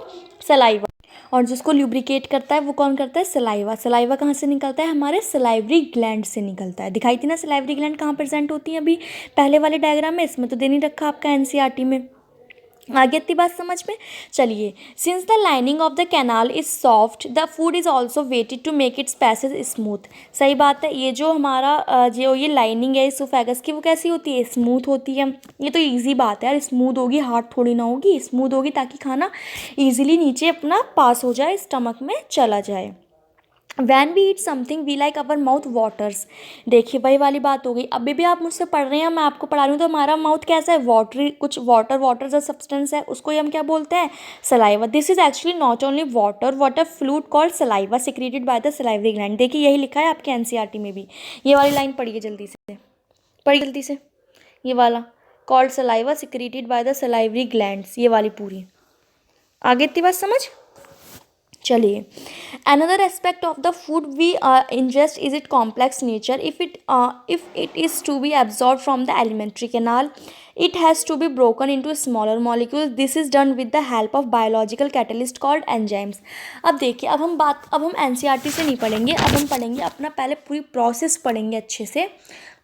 सलाइवा। और जिसको ल्यूब्रिकेट करता है वो कौन करता है, सलाइवा। सलाइवा कहाँ से निकलता है, हमारे सलाइवरी ग्लैंड से निकलता है। दिखाई थी ना सलाइवरी ग्लैंड कहाँ प्रेजेंट होती है अभी पहले वाले डायग्राम में, इसमें तो दे नहीं रखा आपका एनसीईआरटी में। आगे इतनी बात समझ में। चलिए, since the lining of the canal is soft the food is also wetted to make its passage smooth. सही बात है, ये जो हमारा जो ये लाइनिंग है इसोफेगस की वो कैसी होती है, स्मूथ होती है। ये तो ईजी बात है यार, स्मूथ होगी, हार्ड थोड़ी ना होगी, स्मूथ होगी ताकि खाना ईजिली नीचे अपना पास हो जाए, स्टमक में चला जाए। When we eat something we like our mouth waters. देखिए वही वाली बात हो गई, अभी भी आप मुझसे पढ़ रहे हैं, मैं आपको पढ़ा रही हूँ, तो हमारा माउथ कैसा है, वाटरी, कुछ वाटर वाटर जो सब्सटेंस है उसको ही हम क्या बोलते हैं, saliva. This is actually not only water water fluid called saliva secreted by the salivary gland. देखिए यही लिखा है आपके एनसीईआरटी में भी, ये वाली लाइन पढ़िए जल्दी से, पढ़िए जल्दी से, ये वाला called saliva secreted by the salivary glands, ये वाली पूरी। आगे इतनी बात समझ। चलिए, another aspect of the food we ingest is it complex nature. If it is to be absorb from the alimentary canal it has to be broken into smaller molecules. This is done with the help of biological catalyst called enzymes. अब देखिए, अब हम NCERT से नहीं पढ़ेंगे, अब हम पढ़ेंगे अपना, पहले पूरी प्रोसेस पढ़ेंगे अच्छे से,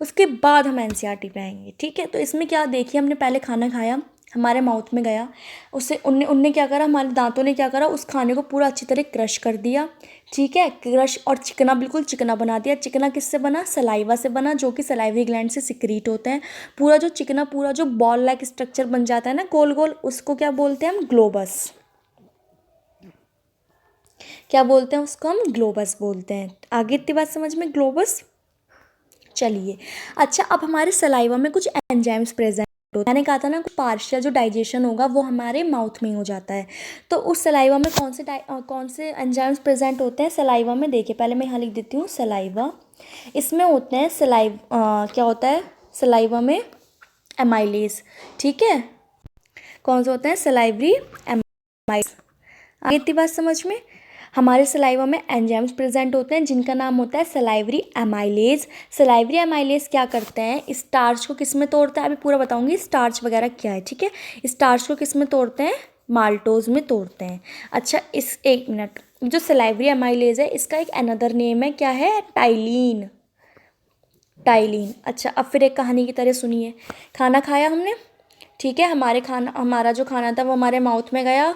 उसके बाद हम एनसीईआरटी पे आएंगे, ठीक है। तो इसमें क्या, देखिए हमने पहले खाना खाया, हमारे माउथ में गया, उससे उनने उनने क्या करा, हमारे दांतों ने क्या करा, उस खाने को पूरा अच्छी तरह क्रश कर दिया, ठीक है, क्रश और चिकना, बिल्कुल चिकना बना दिया। चिकना किससे बना, सलाइवा से बना, जो कि सलाइवरी ग्लैंड से सिक्रीट होते हैं। पूरा जो चिकना, पूरा जो बॉल लाइक स्ट्रक्चर बन जाता है ना, गोल गोल, उसको क्या बोलते हैं हम, ग्लोबस। क्या बोलते हैं उसको हम, ग्लोबस बोलते हैं। आगे इतनी बात समझ में, ग्लोबस। चलिए, अच्छा, अब हमारे सलाइवा में कुछ एंजाइम्स प्रेजेंट होते हैं। मैंने कहा था ना, कुछ पार्शियल जो डाइजेशन होगा वो हमारे माउथ में हो जाता है। तो उस सलाइवा में कौन से एंजाइम्स प्रेजेंट होते हैं सलाइवा में। देखिए पहले मैं यहाँ लिख देती हूँ, सलाइवा, इसमें होते हैं क्या होता है सलाइवा में, एमाइलेज, ठीक है। कौन से होते हैं, सलाइवरी एमाइलेज। आगे इतनी बात समझ में। हमारे सलाइवा में एंजाइम्स प्रेजेंट होते हैं जिनका नाम होता है सलाइवरी एमाइलेज। सलाइवरी एमाइलेज क्या करते हैं, स्टार्च को किस में तोड़ता है, अभी पूरा बताऊंगी स्टार्च वगैरह क्या है, ठीक है। स्टार्च को किस में तोड़ते हैं, माल्टोज में तोड़ते हैं। अच्छा, इस एक मिनट, जो सलाइवरी एमाइलेज है इसका एक अनदर नेम है, क्या है, टाइलिन, टाइलिन। अच्छा, अब फिर एक कहानी की तरह सुनिए। खाना खाया हमने, ठीक है, हमारा जो खाना था वो हमारे माउथ में गया,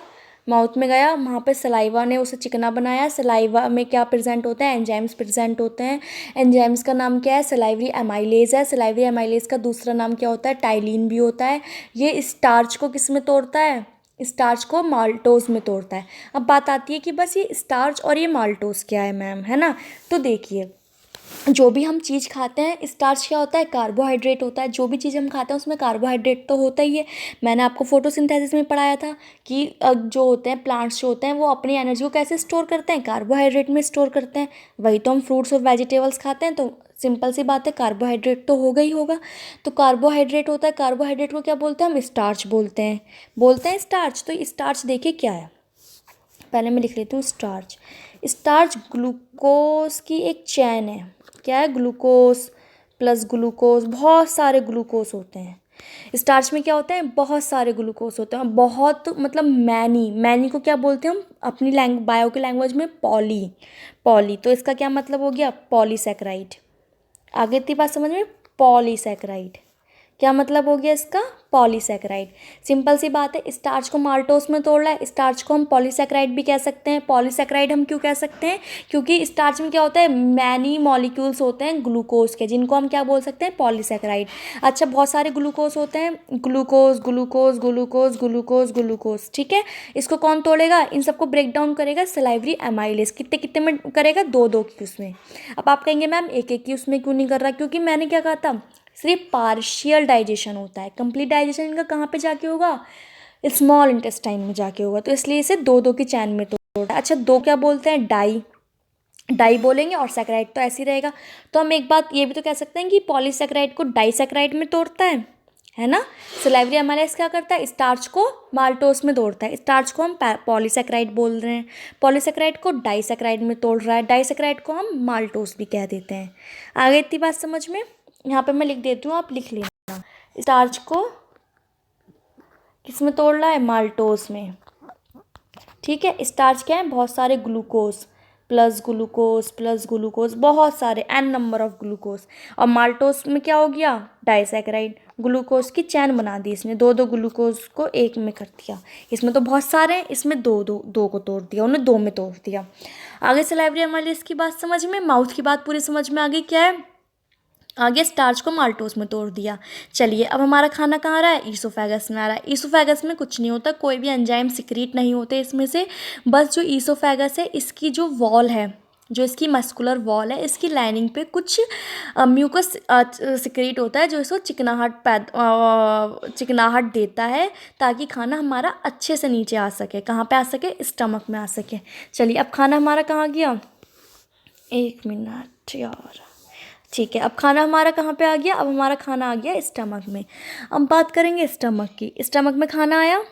वहाँ पे सलाइवा ने उसे चिकना बनाया। सलाइवा में क्या प्रेजेंट होता है, एंजाइम्स प्रेजेंट होते हैं। एंजाइम्स का नाम क्या है, सलाइवरी एमाइलेज है। सलाइवरी एमाइलेज का दूसरा नाम क्या होता है, टाइलिन भी होता है। ये स्टार्च को किस में तोड़ता है, स्टार्च को माल्टोज में तोड़ता है। अब बात आती है कि बस ये स्टार्च और ये माल्टोज क्या है मैम, है ना। तो देखिए, जो भी हम चीज़ खाते हैं, स्टार्च क्या होता है, कार्बोहाइड्रेट होता है। जो भी चीज़ हम खाते हैं उसमें कार्बोहाइड्रेट तो होता ही है। मैंने आपको फोटोसिंथेसिस में पढ़ाया था कि जो होते हैं प्लांट्स, जो होते हैं वो अपनी एनर्जी को कैसे स्टोर करते हैं, कार्बोहाइड्रेट में स्टोर करते हैं। वही तो हम फ्रूट्स और वेजिटेबल्स खाते हैं, तो सिंपल सी बात है, कार्बोहाइड्रेट तो होगा ही होगा। तो कार्बोहाइड्रेट होता है, कार्बोहाइड्रेट को क्या बोलते हैं हम, स्टार्च बोलते हैं स्टार्च। तो स्टार्च देखिए क्या है, पहले मैं लिख लेती हूँ स्टार्च। स्टार्च ग्लूकोज की एक चैन है। क्या है, ग्लूकोज प्लस ग्लूकोज, बहुत सारे ग्लूकोज होते हैं स्टार्च में। क्या होते हैं, बहुत सारे ग्लूकोज होते हैं, बहुत मतलब मैनी को क्या बोलते हैं हम अपनी बायो की लैंग्वेज में, पॉली। तो इसका क्या मतलब हो गया, पॉलीसैकेराइड। आगे इतनी बात समझ में, पॉलीसैकेराइड क्या मतलब हो गया इसका, पॉलीसैकेराइड। सिंपल सी बात है, स्टार्च को माल्टोस में तोड़ रहा है, स्टार्च को हम पॉलीसैकेराइड भी कह सकते हैं। पॉलीसैकेराइड हम क्यों कह सकते हैं, क्योंकि स्टार्च में क्या होता है, मैनी मॉलिक्यूल्स होते हैं ग्लूकोज के, जिनको हम क्या बोल सकते हैं, पॉलीसैकेराइड। अच्छा, बहुत सारे ग्लूकोज होते हैं, glucose glucose glucose glucose glucose, ठीक है। इसको कौन तोड़ेगा, इन सबको ब्रेक डाउन करेगा सलाइवरी एमाइलेज। कितने कितने में करेगा, दो दो की उसमें। अब आप कहेंगे मैम एक एक की उसमें क्यों नहीं कर रहा, क्योंकि मैंने क्या कहा था, सिर्फ पार्शियल डाइजेशन होता है, कंप्लीट डाइजेशन इनका कहाँ पे जाके होगा, स्मॉल इंटेस्टाइन में जाके होगा। तो इसलिए इसे दो दो की चैन में तोड़ा। अच्छा, दो क्या बोलते हैं, डाई बोलेंगे, और सैकेराइड तो ऐसे ही रहेगा। तो हम एक बात ये भी तो कह सकते हैं कि पॉलीसैकेराइड को डाइसैकेराइड में तोड़ता है ना। सलाइवरी एमाइलेज क्या करता है, स्टार्च को माल्टोस में तोड़ता है। स्टार्च को हम पॉलीसैकेराइड बोल रहे हैं, पॉलीसैकेराइड को डाइसैकेराइड में तोड़ रहा है, डाइसैकेराइड को हम माल्टोस भी कह देते हैं। आगे इतनी बात समझ में। यहाँ पे मैं लिख देती हूँ, आप लिख लेना। स्टार्च को किस में तोड़ रहा है, माल्टोस में, ठीक है। स्टार्च क्या है, बहुत सारे ग्लूकोज प्लस ग्लूकोज, बहुत सारे एन नंबर ऑफ ग्लूकोज। और माल्टोस में क्या हो गया, डाइसैकेराइड। ग्लूकोज की चैन बना दी इसने, दो दो ग्लूकोज को एक में कर दिया। इसमें तो बहुत सारे हैं, इसमें दो दो दो को तोड़ दिया, उन्हें दो में तोड़ दिया। आगे सलाइवरी एमाइलेज की बात समझ में, माउथ की बात पूरी समझ में आ गई। क्या है आगे, स्टार्च को माल्टोज में तोड़ दिया। चलिए अब हमारा खाना कहाँ आ रहा है, ईसोफेगस में आ रहा है। ईसोफेगस में कुछ नहीं होता, कोई भी एंजाइम सिक्रीट नहीं होते इसमें से। बस जो ईसोफेगस है, इसकी जो वॉल है, जो इसकी मस्कुलर वॉल है, इसकी लाइनिंग पे कुछ म्यूकस सिक्रीट होता है, जो इसको चिकनाहट देता है, ताकि खाना हमारा अच्छे से नीचे आ सके। कहाँ पे आ सके, स्टमक में आ सके। चलिए अब खाना हमारा कहाँ गया, 1 मिनट यार, ठीक है। अब खाना हमारा कहाँ पे आ गया, अब हमारा खाना आ गया स्टमक में। अब बात करेंगे स्टमक की। स्टमक में खाना आया,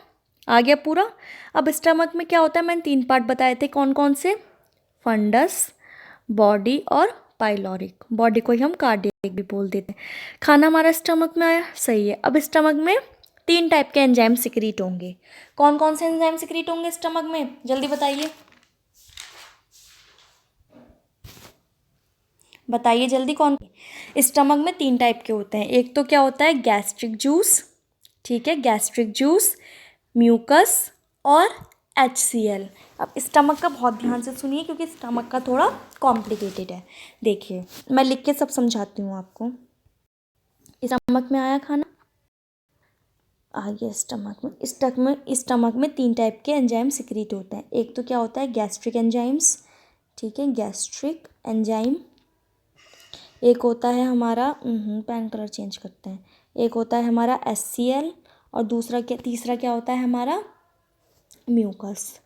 आ गया पूरा। अब स्टमक में क्या होता है, मैंने 3 पार्ट बताए थे, कौन कौन से, फंडस, बॉडी और पाइलोरिक। बॉडी को ही हम कार्डियक भी बोल देते हैं। खाना हमारा स्टमक में आया, सही है। अब स्टमक में 3 टाइप के एंजाइम सिक्रीट होंगे। कौन कौन से एंजाइम सिक्रीट होंगे स्टमक में, जल्दी बताइए, बताइए जल्दी। कौन, स्टमक में 3 टाइप के होते हैं। एक तो क्या होता है, गैस्ट्रिक जूस, ठीक है, गैस्ट्रिक जूस, म्यूकस और HCl। अब स्टमक का बहुत ध्यान से सुनिए, क्योंकि स्टमक का थोड़ा कॉम्प्लिकेटेड है। देखिए मैं लिख के सब समझाती हूँ आपको। स्टमक में आया खाना, आ गया स्टमक में। स्टमक में 3 टाइप के एंजाइम सिक्रीट होते हैं। एक तो क्या होता है, गैस्ट्रिक एंजाइम्स, ठीक है, गैस्ट्रिक एंजाइम। एक होता है हमारा, पेन कलर चेंज करते हैं, एक होता है हमारा HCl, और तीसरा क्या होता है हमारा, म्यूकस।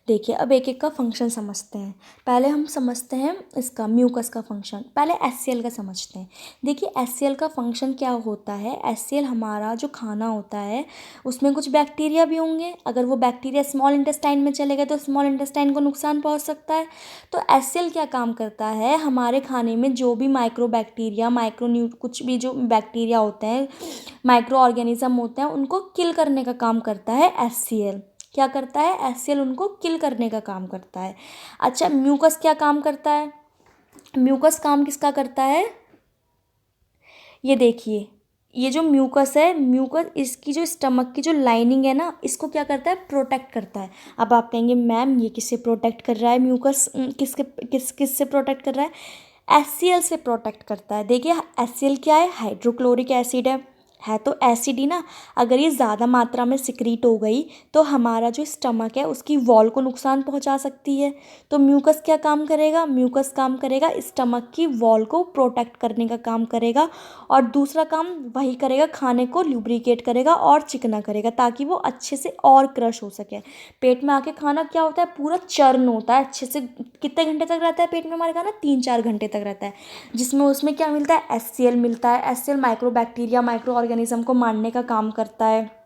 देखिए अब एक एक का फंक्शन समझते हैं। पहले हम समझते हैं इसका म्यूकस का फंक्शन, पहले HCl का समझते हैं। देखिए HCl का फंक्शन क्या होता है, HCl हमारा जो खाना होता है उसमें कुछ बैक्टीरिया भी होंगे। अगर वो बैक्टीरिया स्मॉल इंटेस्टाइन में चले गए तो स्मॉल इंटेस्टाइन को नुकसान पहुंच सकता है। तो HCl क्या काम करता है, हमारे खाने में जो भी माइक्रो बैक्टीरिया, कुछ भी जो बैक्टीरिया होते हैं, माइक्रो ऑर्गेनिज्म होते हैं, उनको किल करने का काम करता है HCl। क्या करता है, HCl उनको किल करने का काम करता है। अच्छा, म्यूकस क्या काम करता है, म्यूकस काम किसका करता है, ये देखिए, ये जो म्यूकस है, म्यूकस इसकी जो स्टमक की जो लाइनिंग है ना, इसको क्या करता है, प्रोटेक्ट करता है। अब आप कहेंगे मैम ये किससे प्रोटेक्ट कर रहा है, म्यूकस किससे प्रोटेक्ट कर रहा है, HCl से प्रोटेक्ट करता है। देखिए HCl क्या है, हाइड्रोक्लोरिक एसिड है तो एसिड ही ना। अगर ये ज़्यादा मात्रा में सिक्रीट हो गई तो हमारा जो स्टमक है उसकी वॉल को नुकसान पहुंचा सकती है। तो म्यूकस क्या काम करेगा, म्यूकस काम करेगा स्टमक की वॉल को प्रोटेक्ट करने का काम करेगा, और दूसरा काम वही करेगा, खाने को ल्यूब्रिकेट करेगा और चिकना करेगा, ताकि वो अच्छे से और क्रश हो सके। पेट में आके खाना क्या होता है, पूरा चर्न होता है अच्छे से। कितने घंटे तक रहता है पेट में हमारे खाना, 3-4 घंटे तक रहता है। जिसमें उसमें क्या मिलता है, HCl मिलता है। HCl micro bacteria, micro organism को मारने का काम करता है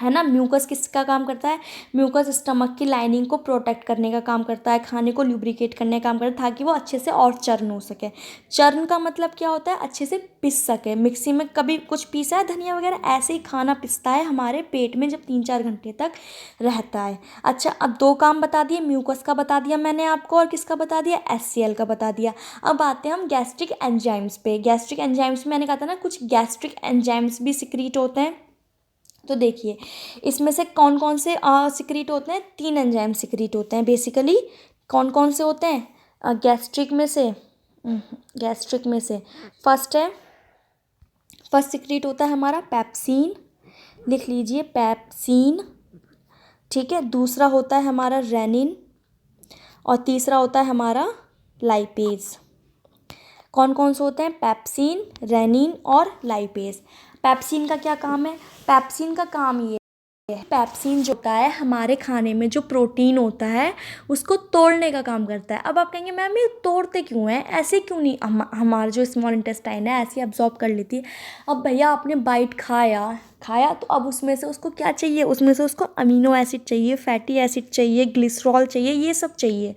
ना। म्यूकस किसका काम करता है, म्यूकस स्टमक की लाइनिंग को प्रोटेक्ट करने का काम करता है, खाने को ल्यूब्रिकेट करने का काम करता है, ताकि वो अच्छे से और चर्न हो सके। चर्न का मतलब क्या होता है, अच्छे से पिस सके। मिक्सी में कभी कुछ पीसा है धनिया वगैरह, ऐसे ही खाना पिसता है हमारे पेट में जब 3-4 घंटे तक रहता है। अच्छा, अब 2 काम बता दिए, म्यूकस का बता दिया मैंने आपको, और किसका बता दिया, HCl का बता दिया। अब आते हैं हम गैस्ट्रिक एंजाइम्स पे। गैस्ट्रिक एंजाइम्स में मैंने कहा था ना, कुछ गैस्ट्रिक एंजाइम्स भी सिक्रीट होते हैं। तो देखिए इसमें से कौन कौन से सिक्रीट होते हैं, 3 एंजाइम सिक्रीट होते हैं बेसिकली। कौन कौन से होते हैं, गैस्ट्रिक में से फर्स्ट सिक्रीट होता है हमारा पेप्सिन, लिख लीजिए पेप्सिन, ठीक है। दूसरा होता है हमारा रेनिन, और तीसरा होता है हमारा लाइपेज। कौन कौन से होते हैं, पेप्सिन, रेनिन और लाइपेज। पेप्सिन का क्या काम है, पेप्सिन का काम ये है, पेप्सिन जो होता है हमारे खाने में जो प्रोटीन होता है उसको तोड़ने का काम करता है। अब आप कहेंगे मैम ये तोड़ते क्यों हैं, ऐसे क्यों नहीं, हमारा जो स्मॉल इंटेस्टाइन है ऐसे अब्जॉर्ब कर लेती है। अब भैया आपने बाइट खाया तो अब उसमें से उसको क्या चाहिए, उसमें से उसको अमीनो एसिड चाहिए, फैटी एसिड चाहिए, ग्लिसरॉल चाहिए, ये सब चाहिए।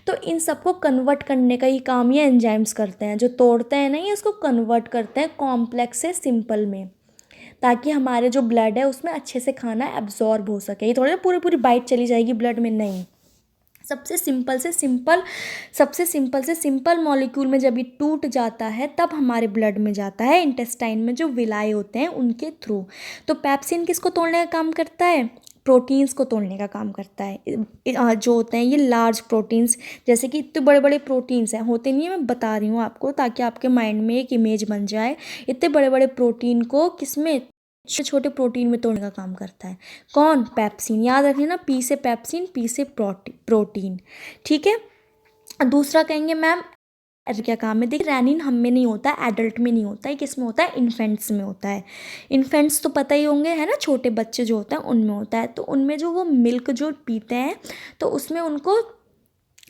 तो इन सबको कन्वर्ट करने का ही काम ये एंजाइम्स करते हैं। जो तोड़ते हैं नहीं, इसको कन्वर्ट करते हैं कॉम्प्लेक्स से सिंपल में, ताकि हमारे जो ब्लड है उसमें अच्छे से खाना एब्जॉर्ब हो सके। ये थोड़ी ना पूरी पूरी बाइट चली जाएगी ब्लड में, नहीं, सबसे सिंपल से सिंपल मॉलिक्यूल में जब ये टूट जाता है तब हमारे ब्लड में जाता है, इंटेस्टाइन में जो विलाई होते हैं उनके थ्रू। तो पेप्सिन किसको तोड़ने का काम करता है? प्रोटीन्स को तोड़ने का काम करता है। जो होते हैं ये लार्ज प्रोटीन्स, जैसे कि इतने बड़े बड़े प्रोटीन्स हैं, होते नहीं है, मैं बता रही हूँ आपको ताकि आपके माइंड में एक इमेज बन जाए। इतने बड़े बड़े प्रोटीन को किसमें, छोटे छोटे प्रोटीन में तोड़ने का काम करता है। कौन? पेप्सिन। याद रखिए ना, पी से पेप्सिन, पी से प्रोटीन। ठीक है। दूसरा कहेंगे मैम क्या काम है? देखिए रैनिन हम में नहीं होता, एडल्ट में नहीं होता है, किस में होता है? इन्फेंट्स में होता है। इन्फेंट्स तो पता ही होंगे, है ना, छोटे बच्चे जो होते हैं उनमें होता है। तो उनमें जो वो मिल्क जो पीते हैं तो उसमें उनको,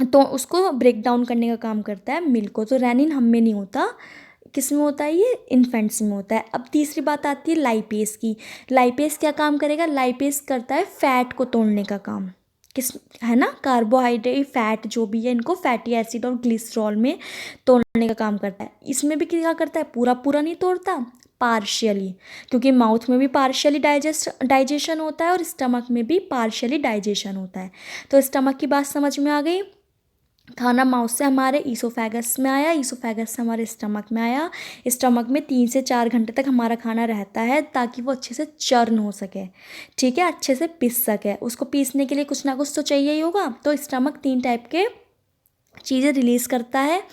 तो उसको ब्रेक डाउन करने का काम करता है मिल्क को। तो रैनिन हम में नहीं होता, किस में होता है? ये इन्फेंट्स में होता है। अब तीसरी बात आती है लाइपेस की। लाइपेस क्या काम करेगा? लाइपेस करता है फैट को तोड़ने का काम। किस, है ना, कार्बोहाइड्रेट फैट जो भी है इनको फैटी एसिड और ग्लिसरॉल में तोड़ने का काम करता है। इसमें भी क्या करता है? पूरा पूरा नहीं तोड़ता, पार्शियली, क्योंकि माउथ में भी पार्शियली डाइजेशन होता है और स्टमक में भी पार्शियली डाइजेशन होता है। तो स्टमक की बात समझ में आ गई। खाना माउथ से हमारे ईसोफेगस में आया, ईसोफेगस से हमारे स्टमक में आया। स्टमक में 3 से 4 घंटे तक हमारा खाना रहता है ताकि वो अच्छे से चर्न हो सके, ठीक है, अच्छे से पिस सके। उसको पीसने के लिए कुछ ना कुछ तो चाहिए ही होगा। तो स्टमक 3 टाइप के चीज़ें रिलीज़ करता है,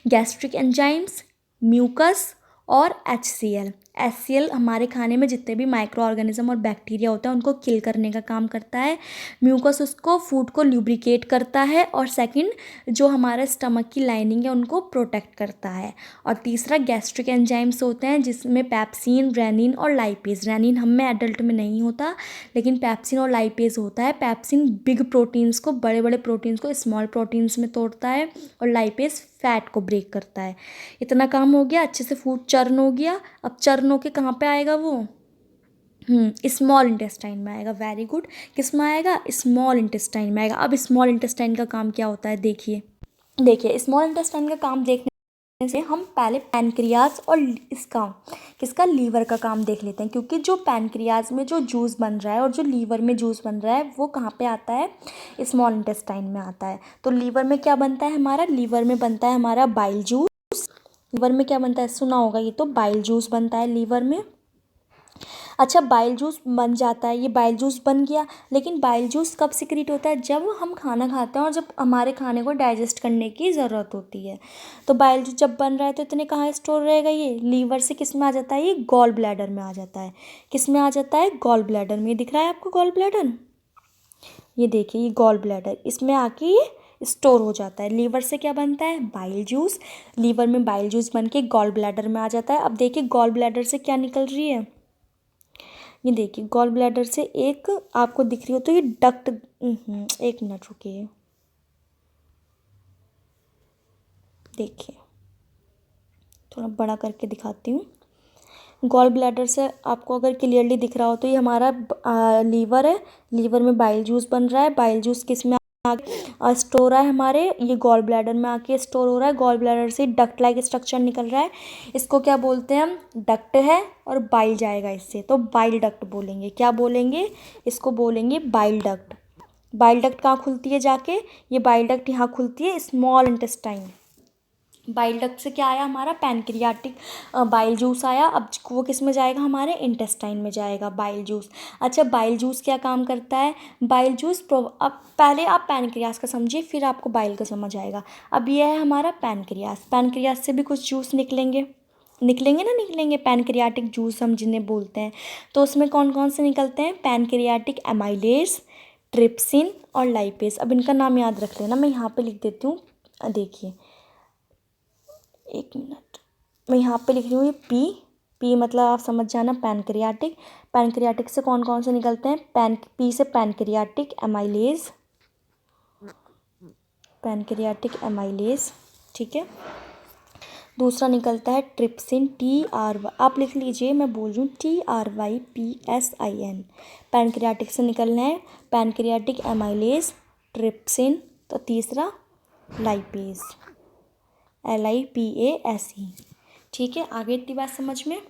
गैस्ट्रिक एंजाइम्स, म्यूकस और HCl। HCl हमारे खाने में जितने भी माइक्रो ऑर्गेनिज्म और बैक्टीरिया होता है उनको किल करने का काम करता है। म्यूकस उसको फूड को ल्यूब्रिकेट करता है। और सेकंड जो हमारा स्टमक की लाइनिंग है उनको प्रोटेक्ट करता है। और तीसरा गैस्ट्रिक एंजाइम्स होते हैं जिसमें पेप्सिन, रेनिन और लाइपेज। रेनिन हम में एडल्ट में नहीं होता लेकिन पेप्सिन और लाइपेज होता है। पेप्सिन बिग प्रोटीन्स को, बड़े बड़े प्रोटीन्स को स्मॉल प्रोटीन्स में तोड़ता है और लाइपेज फैट को ब्रेक करता है। इतना काम हो गया, अच्छे से फूड चर्न हो गया। अब चर्न होके कहाँ पे आएगा वो? स्मॉल इंटेस्टाइन में आएगा। Very good. किस में आएगा? स्मॉल इंटेस्टाइन में आएगा। अब स्मॉल इंटेस्टाइन का काम क्या होता है देखिए। देखिए स्मॉल इंटेस्टाइन का काम देखने से हम पहले पैनक्रियाज और इसका, किसका, लीवर का काम देख लेते हैं। क्योंकि जो पैनक्रियाज में जो जूस बन रहा है और जो लीवर में जूस बन रहा है वो कहाँ पे आता है? स्मॉल इंटेस्टाइन में आता है। तो लीवर में क्या बनता है हमारा? लीवर में बनता है हमारा बाइल जूस। लीवर में क्या बनता है? सुना होगा ये तो, बाइल जूस बनता है लीवर में। अच्छा, बाइल जूस बन जाता है, ये बाइल जूस बन गया। लेकिन बाइल जूस कब सिक्रीट होता है? जब हम खाना खाते हैं और जब हमारे खाने को डाइजेस्ट करने की ज़रूरत होती है। तो बाइल जूस जब बन रहा है तो इतने कहाँ स्टोर रहेगा? ये लीवर से किस में आ जाता है? ये गॉल ब्लैडर में आ जाता है। किस में आ जाता है? गॉल ब्लैडर में। दिख रहा है आपको गॉल ब्लैडर? ये देखिए ये गॉल ब्लैडर, इसमें आके ये स्टोर हो जाता है। लीवर से क्या बनता है? Bile juice. लीवर में बाइल जूस बन के गॉल ब्लैडर में आ जाता है। अब देखिए गॉल ब्लैडर से क्या निकल रही है? ये देखिए गॉल ब्लैडर से एक आपको दिख रही हो तो ये डक्ट, एक मिनट रुकिए, देखिए थोड़ा बड़ा करके दिखाती हूँ। गॉल ब्लैडर से आपको अगर क्लियरली दिख रहा हो तो ये हमारा लीवर है। लीवर में बाइल जूस बन रहा है। बाइल जूस किस में स्टोर हो रहा है? हमारे ये गॉल ब्लैडर में आके स्टोर हो रहा है। गॉल ब्लैडर से डक्ट लाइक स्ट्रक्चर निकल रहा है। इसको क्या बोलते हैं हम? डक्ट है। और बाइल जाएगा इससे तो बाइल डक्ट बोलेंगे। क्या बोलेंगे? इसको बोलेंगे बाइल डक्ट। बाइल डक्ट कहाँ खुलती है जाके? ये बाइल डक्ट यहाँ खुलती है, स्मॉल इंटेस्टाइन। बाइल डक्ट से क्या आया हमारा? पैनक्रियाटिक बाइल जूस आया। अब वो किस में जाएगा? हमारे इंटेस्टाइन में जाएगा बाइल जूस। अच्छा, बाइल जूस क्या काम करता है? बाइल जूस अब पहले आप पैनक्रियास का समझिए फिर आपको बाइल का समझ आएगा। अब यह है हमारा पैनक्रियास। पैनक्रियास से भी कुछ जूस निकलेंगे, निकलेंगे ना, निकलेंगे पैनक्रियाटिक जूस हम जिन्हें बोलते हैं। तो उसमें कौन कौन से निकलते हैं? पैनक्रियाटिक एमाइलेज, ट्रिप्सिन और लाइपेज। अब इनका नाम याद रख लेना, मैं यहाँ पे लिख देती हूँ। देखिए एक मिनट, मैं यहाँ पे लिख रही हूँ ये पी। पी मतलब आप समझ जाना पैनक्रियाटिक। पैनक्रियाटिक से कौन कौन से निकलते हैं? पी से पैनक्रियाटिक एमाइलेज, पैनक्रियाटिक एमाइलेज, ठीक है। दूसरा निकलता है ट्रिप्सिन, TRY, आप लिख लीजिए, मैं बोल रही हूँ TRYPSIN। पैनक्रियाटिक से निकलना है पैनक्रियाटिक एमाइलेज, ट्रिप्सिन। तो तीसरा लाइपेज, LIPASE, ठीक है। आगे इतनी बात समझ में?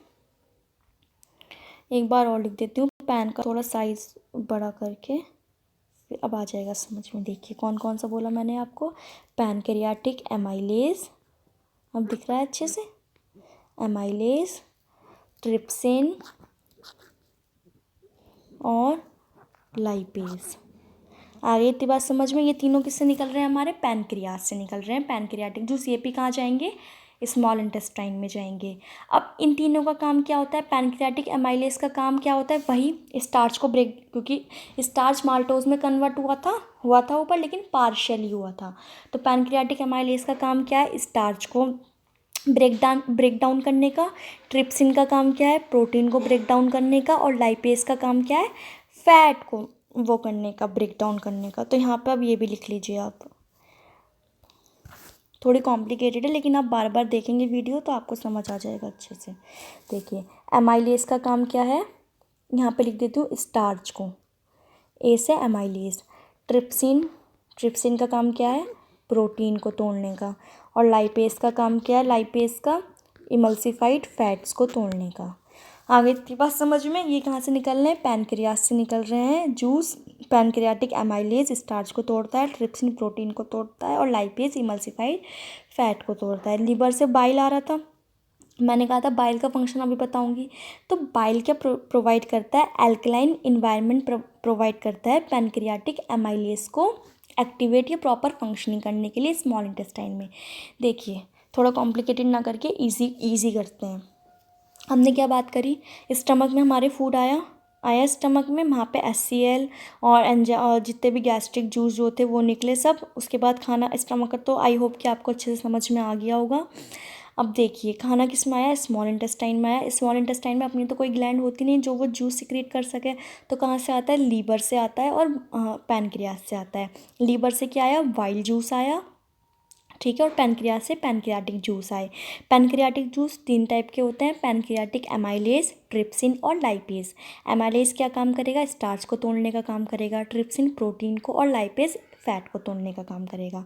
एक बार और लिख देती हूँ पैन का थोड़ा साइज़ बड़ा करके, फिर अब आ जाएगा समझ में। देखिए कौन कौन सा बोला मैंने आपको, पैनक्रियाटिक एमाइलेज, अब दिख रहा है अच्छे से, एमाइलेज, ट्रिप्सिन और लाइपेज। आगे इतनी बात समझ में। ये तीनों किससे निकल रहे हैं, हमारे पैनक्रियास से निकल रहे हैं। पैनक्रियाटिक जूस, ये भी कहाँ जाएंगे, स्मॉल इंटेस्टाइन में जाएंगे। अब इन तीनों का काम क्या होता है, पैनक्रियाटिक एमाइलेज का काम क्या होता है, वही स्टार्च को ब्रेक, क्योंकि स्टार्च माल्टोज में कन्वर्ट हुआ था ऊपर, लेकिन पार्शियली हुआ था। तो पैनक्रियाटिक एमाइलेज का काम क्या है, स्टार्च को ब्रेक डाउन करने का। ट्रिप्सिन का काम क्या है, प्रोटीन को ब्रेक डाउन करने का। और लाइपेज का काम क्या है, फैट को वो करने का, ब्रेक डाउन करने का। तो यहाँ पे अब ये भी लिख लीजिए आप। थोड़ी कॉम्प्लिकेटेड है, लेकिन आप बार बार देखेंगे वीडियो तो आपको समझ आ जाएगा अच्छे से। देखिए एमाइलेज का काम क्या है, यहाँ पे लिख देती हूँ स्टार्च को, ए से एमाइलेज। ट्रिप्सिन का काम क्या है, प्रोटीन को तोड़ने का। और लाइपेज का काम क्या है, लाइपेज का इमल्सिफाइड फैट्स को तोड़ने का। आगे की बात समझ में। ये कहाँ से निकल रहे हैं, पैनक्रियास से निकल रहे हैं जूस। पैनक्रियाटिक एमाइलेज स्टार्च को तोड़ता है, ट्रिप्सिन प्रोटीन को तोड़ता है, और लाइपेज इमल्सिफाइड फैट को तोड़ता है। लीवर से बाइल आ रहा था, मैंने कहा था बाइल का फंक्शन अभी बताऊंगी। तो बाइल क्या प्रोवाइड करता है, एल्कलाइन इन्वायरमेंट प्रोवाइड करता है पैनक्रियाटिक एमाइलेज को एक्टिवेट या प्रॉपर फंक्शनिंग करने के लिए स्मॉल इंटेस्टाइन में। देखिए थोड़ा कॉम्प्लिकेटेड ना करके इजी करते हैं। हमने क्या बात करी, स्टमक में हमारे फूड आया स्टमक में, वहाँ पे HCl और जितने भी गैस्ट्रिक जूस जो थे वो निकले सब। उसके बाद खाना स्टमक का, तो आई होप कि आपको अच्छे से समझ में आ गया होगा। अब देखिए खाना किस में आया, स्मॉल इंटेस्टाइन में आया। स्मॉल इंटेस्टाइन में अपनी तो कोई ग्लैंड होती नहीं जो वो जूस सिक्रेट कर सके, तो कहाँ से आता है, लीवर से आता है और पैनक्रियास से आता है। लीवर से क्या आया, वाइल जूस आया, ठीक है, और पैनक्रियास से पैनक्रियाटिक जूस आए। पैनक्रियाटिक जूस 3 टाइप के होते हैं, पैनक्रियाटिक एमाइलेज, ट्रिप्सिन और लाइपेज। एमाइलेज क्या काम करेगा, स्टार्च को तोड़ने का काम करेगा। ट्रिप्सिन प्रोटीन को, और लाइपेज फैट को तोड़ने का काम करेगा।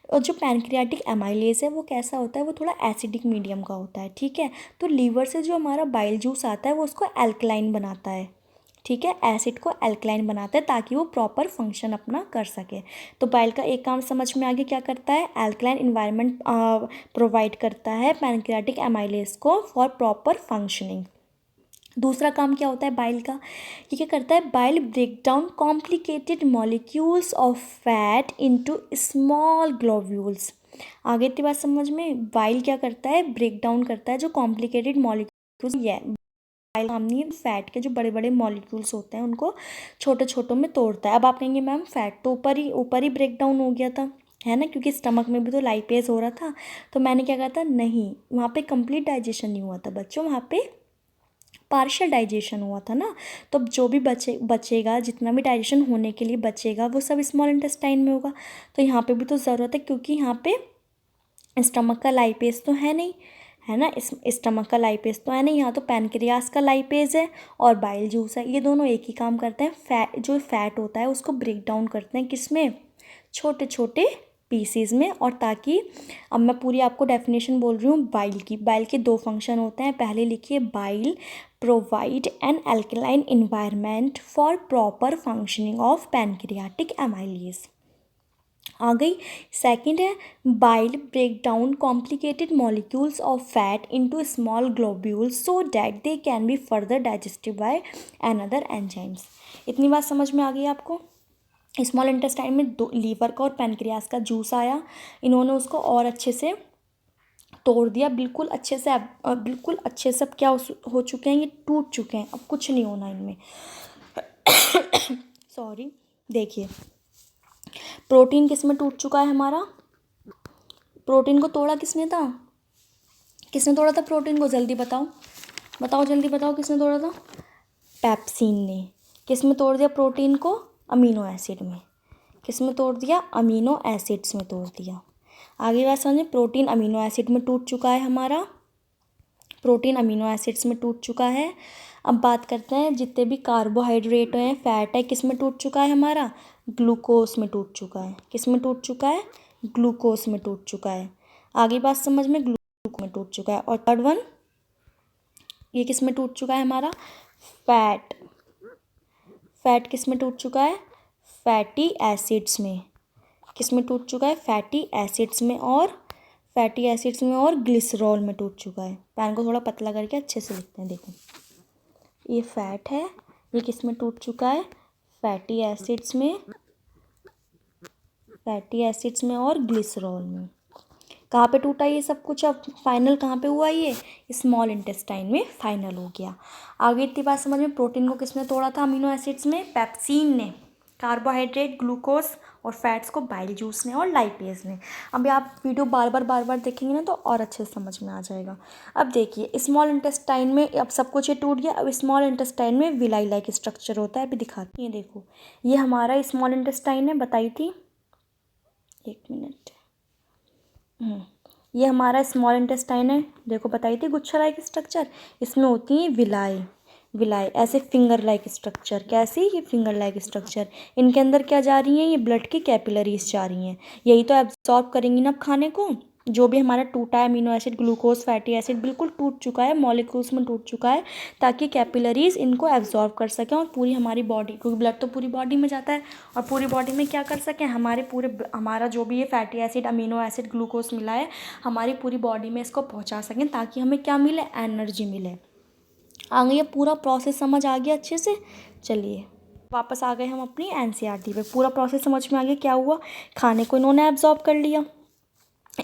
और जो पैनक्रियाटिक एमाइलेज है वो कैसा होता है, वो थोड़ा एसिडिक मीडियम का होता है, ठीक है। तो लीवर से जो हमारा बाइल जूस आता है वो उसको एल्कलाइन बनाता है, ठीक है, एसिड को एल्कलाइन बनाता है ताकि वो प्रॉपर फंक्शन अपना कर सके। तो बाइल का एक काम समझ में आगे, क्या करता है, एल्कलाइन इन्वायरमेंट प्रोवाइड करता है पैनक्रियाटिक एमाइलेज को फॉर प्रॉपर फंक्शनिंग। दूसरा काम क्या होता है बाइल का, ये क्या करता है, bile break down complicated molecules of fat into small globules. आगे की बात समझ में। बाइल क्या करता है, ब्रेक डाउन करता है जो कॉम्प्लिकेटेड मॉलिक्यूल्स, ये बाइल काम नहीं है, फैट के जो बड़े बड़े मॉलिक्यूल्स होते हैं उनको छोटे छोटों में तोड़ता है। अब आप कहेंगे मैम फैट तो ऊपर ही ब्रेक डाउन हो गया था, है ना, क्योंकि स्टमक में भी तो लाइपेज हो रहा था। तो मैंने क्या कहा था, नहीं, वहाँ पे कंप्लीट डाइजेशन नहीं हुआ था बच्चों, वहाँ पे पार्शियल डाइजेशन हुआ था ना। तो अब जो भी बचेगा, जितना भी डाइजेशन होने के लिए बचेगा वो सब स्मॉल इंटेस्टाइन में होगा। तो यहाँ पे भी तो ज़रूरत है, क्योंकि यहाँ पे स्टमक का लाइपेज तो है नहीं, है ना, इस स्टमक का लाइपेज तो है नहीं, यहाँ तो पैनक्रियास का लाइपेज है और बाइल जूस है। ये दोनों एक ही काम करते हैं, जो फैट होता है उसको ब्रेक डाउन करते हैं, किसमें, छोटे छोटे पीसीज में। और ताकि, अब मैं पूरी आपको डेफिनेशन बोल रही हूँ बाइल की। बाइल के 2 फंक्शन होते हैं, पहले लिखिए, bile provide an alkaline environment for proper functioning of pancreatic amylase. आ गई। सेकंड है, bile break down complicated molecules of fat into small globules so that they can be further digested by another enzymes. इतनी बात समझ में आ गई आपको। Small intestine में लीवर का और पैनक्रियास का जूस आया, इन्होंने उसको और अच्छे से तोड़ दिया, बिल्कुल अच्छे से, बिल्कुल अच्छे से। अब क्या हो चुके हैं, ये टूट चुके हैं, अब कुछ नहीं होना इनमें। सॉरी। देखिए प्रोटीन किस में टूट चुका है हमारा, प्रोटीन को तोड़ा किसने था, किसने तोड़ा था प्रोटीन को, जल्दी बताओ, जल्दी बताओ किसने तोड़ा था, पेप्सिन ने। किस में तोड़ दिया प्रोटीन को, अमीनो एसिड में। किस में तोड़ दिया, अमीनो एसिड्स में तोड़ दिया। आगे बात समझिए, प्रोटीन अमीनो एसिड में टूट चुका है हमारा, प्रोटीन अमीनो एसिड्स में टूट चुका है। अब बात करते हैं जितने भी कार्बोहाइड्रेट हैं, फैट है, किस में टूट चुका है हमारा, ग्लूकोज में टूट चुका है। किस में टूट चुका है, ग्लूकोज में टूट चुका है। आगे बात समझ में, ग्लूकोज में टूट चुका है। और थर्ड वन, ये किस में टूट चुका है हमारा, फैट। फैट किस में टूट चुका है, फैटी एसिड्स में। किस में टूट चुका है? फैटी एसिड्स में और ग्लिसरॉल में टूट चुका है। पेन को थोड़ा पतला करके अच्छे से लिखते हैं। देखो ये फैट है, ये किस में टूट चुका है? फैटी एसिड्स में और ग्लिसरॉल में। कहाँ पे टूटा ये सब कुछ? अब फाइनल कहाँ पे हुआ? ये स्मॉल इंटेस्टाइन में फाइनल हो गया। आगे इतनी बात समझ में। प्रोटीन को किसने तोड़ा था? अमीनो एसिड्स में पेप्सिन ने। कार्बोहाइड्रेट, ग्लूकोज और फैट्स को बाइल जूस ने और लाइपेज ने। अभी आप वीडियो बार बार देखेंगे ना तो और अच्छे से समझ में आ जाएगा। अब देखिए स्मॉल इंटेस्टाइन में अब सब कुछ ये टूट गया। अब स्मॉल इंटेस्टाइन में विलाई लाइक स्ट्रक्चर होता है। अभी दिखाती हैं, देखो ये हमारा स्मॉल इंटेस्टाइन है, बताई थी। एक मिनट, ये हमारा स्मॉल इंटेस्टाइन है, देखो बताई थी गुच्छा लाइक स्ट्रक्चर। इसमें होती है विलाई ऐसे फिंगर लाइक स्ट्रक्चर। कैसी? ये फिंगर लाइक स्ट्रक्चर। इनके अंदर क्या जा रही हैं? ये ब्लड की कैपिलरीज जा रही हैं। यही तो एब्जॉर्ब करेंगी ना खाने को। जो भी हमारा टूटा है amino acid, glucose, fatty acid बिल्कुल टूट चुका है, मॉलिक्यूल्स में टूट चुका है, ताकि कैपिलरीज इनको एब्जॉर्ब कर सकें और पूरी हमारी बॉडी, क्योंकि ब्लड तो पूरी बॉडी में जाता है, और पूरी बॉडी में क्या कर सकें, हमारा जो भी ये fatty acid, amino acid, glucose मिला है, हमारी पूरी बॉडी में इसको पहुँचा सकें, ताकि हमें क्या मिले? एनर्जी मिले। आ गई? पूरा प्रोसेस समझ आ गया अच्छे से? चलिए वापस आ गए हम अपनी एनसीईआरटी पे। पूरा प्रोसेस समझ में आ गया। क्या हुआ? खाने को इन्होंने एब्जॉर्ब कर लिया,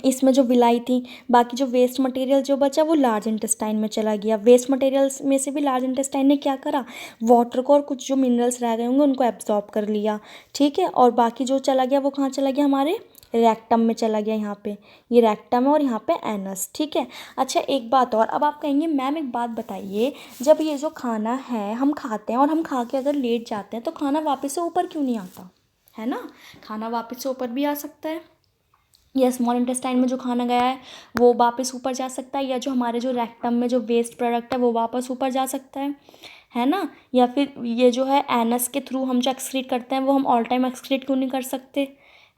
इसमें जो विलाई थी, बाकी जो वेस्ट मटेरियल जो बचा वो लार्ज इंटेस्टाइन में चला गया। वेस्ट मटेरियल्स में से भी लार्ज इंटेस्टाइन ने क्या करा? वाटर को और कुछ जो मिनरल्स रह गए होंगे उनको एब्जॉर्ब कर लिया, ठीक है। और बाकी जो चला गया वो कहाँ चला गया? हमारे रेक्टम में चला गया। यहाँ पे ये रेक्टम है और यहाँ पे एनस, ठीक है। अच्छा एक बात और, अब आप कहेंगे मैम एक बात बताइए, जब ये जो खाना है हम खाते हैं और हम खा के अगर लेट जाते हैं तो खाना वापस से ऊपर क्यों नहीं आता? है ना, खाना वापस से ऊपर भी आ सकता है, या स्मॉल इंटेस्टाइन में जो खाना गया है वो वापस ऊपर जा सकता है, या जो हमारे जो रेक्टम में जो वेस्ट प्रोडक्ट है वो वापस ऊपर जा सकता है ना। या फिर ये जो है एनस के थ्रू हम जो एक्सक्रीट करते हैं वो हम ऑल टाइम एक्सक्रीट क्यों नहीं कर सकते?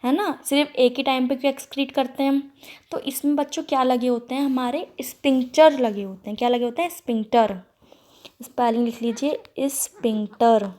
है ना, सिर्फ एक ही टाइम पे क्यों एक्सक्रीट करते हैं हम? तो इसमें बच्चों क्या लगे होते हैं? हमारे स्पिंक्टर लगे होते हैं। क्या लगे होते हैं? स्पिंक्टर। स्पेलिंग लिख लीजिए, स्पिंक्टर।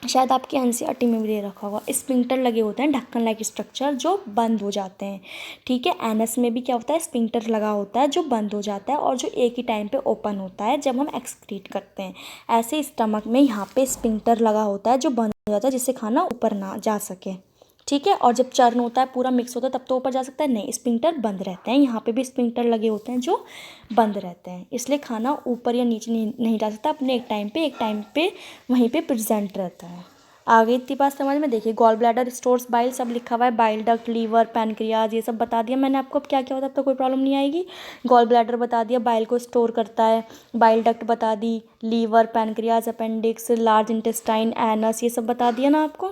शायद आपकी एनसीईआरटी में भी दे रखा होगा। स्पिंक्टर लगे होते हैं, ढक्कन लाइक स्ट्रक्चर जो बंद हो जाते हैं, ठीक है। एनस में भी क्या होता है? स्पिंक्टर लगा होता है जो बंद हो जाता है और जो एक ही टाइम पे ओपन होता है जब हम एक्सक्रीट करते हैं। ऐसे स्टमक में यहाँ पे स्पिंक्टर लगा होता है जो बंद हो जाता है, जिससे खाना ऊपर ना जा सके, ठीक है। और जब चर्न होता है, पूरा मिक्स होता है, तब तो ऊपर जा सकता है? नहीं, स्पिंक्टर बंद रहते हैं। यहाँ पे भी स्पिंक्टर लगे होते हैं जो बंद रहते हैं, इसलिए खाना ऊपर या नीचे नहीं जा सकता, अपने एक टाइम पे वहीं पे प्रेजेंट रहता है। आगे इतनी बात समझ में। देखिए गॉल ब्लैडर स्टोर्स बाइल, सब लिखा हुआ है, बाइल डक्ट, लीवर, पैनक्रियाज, ये सब बता दिया मैंने आपको। अब क्या क्या होता है, अब तो कोई प्रॉब्लम नहीं आएगी। गॉल ब्लैडर बता दिया, बाइल को स्टोर करता है। बाइल डक्ट बता दी, liver, pancreas, appendix, large intestine, anus, ये सब बता दिया ना आपको।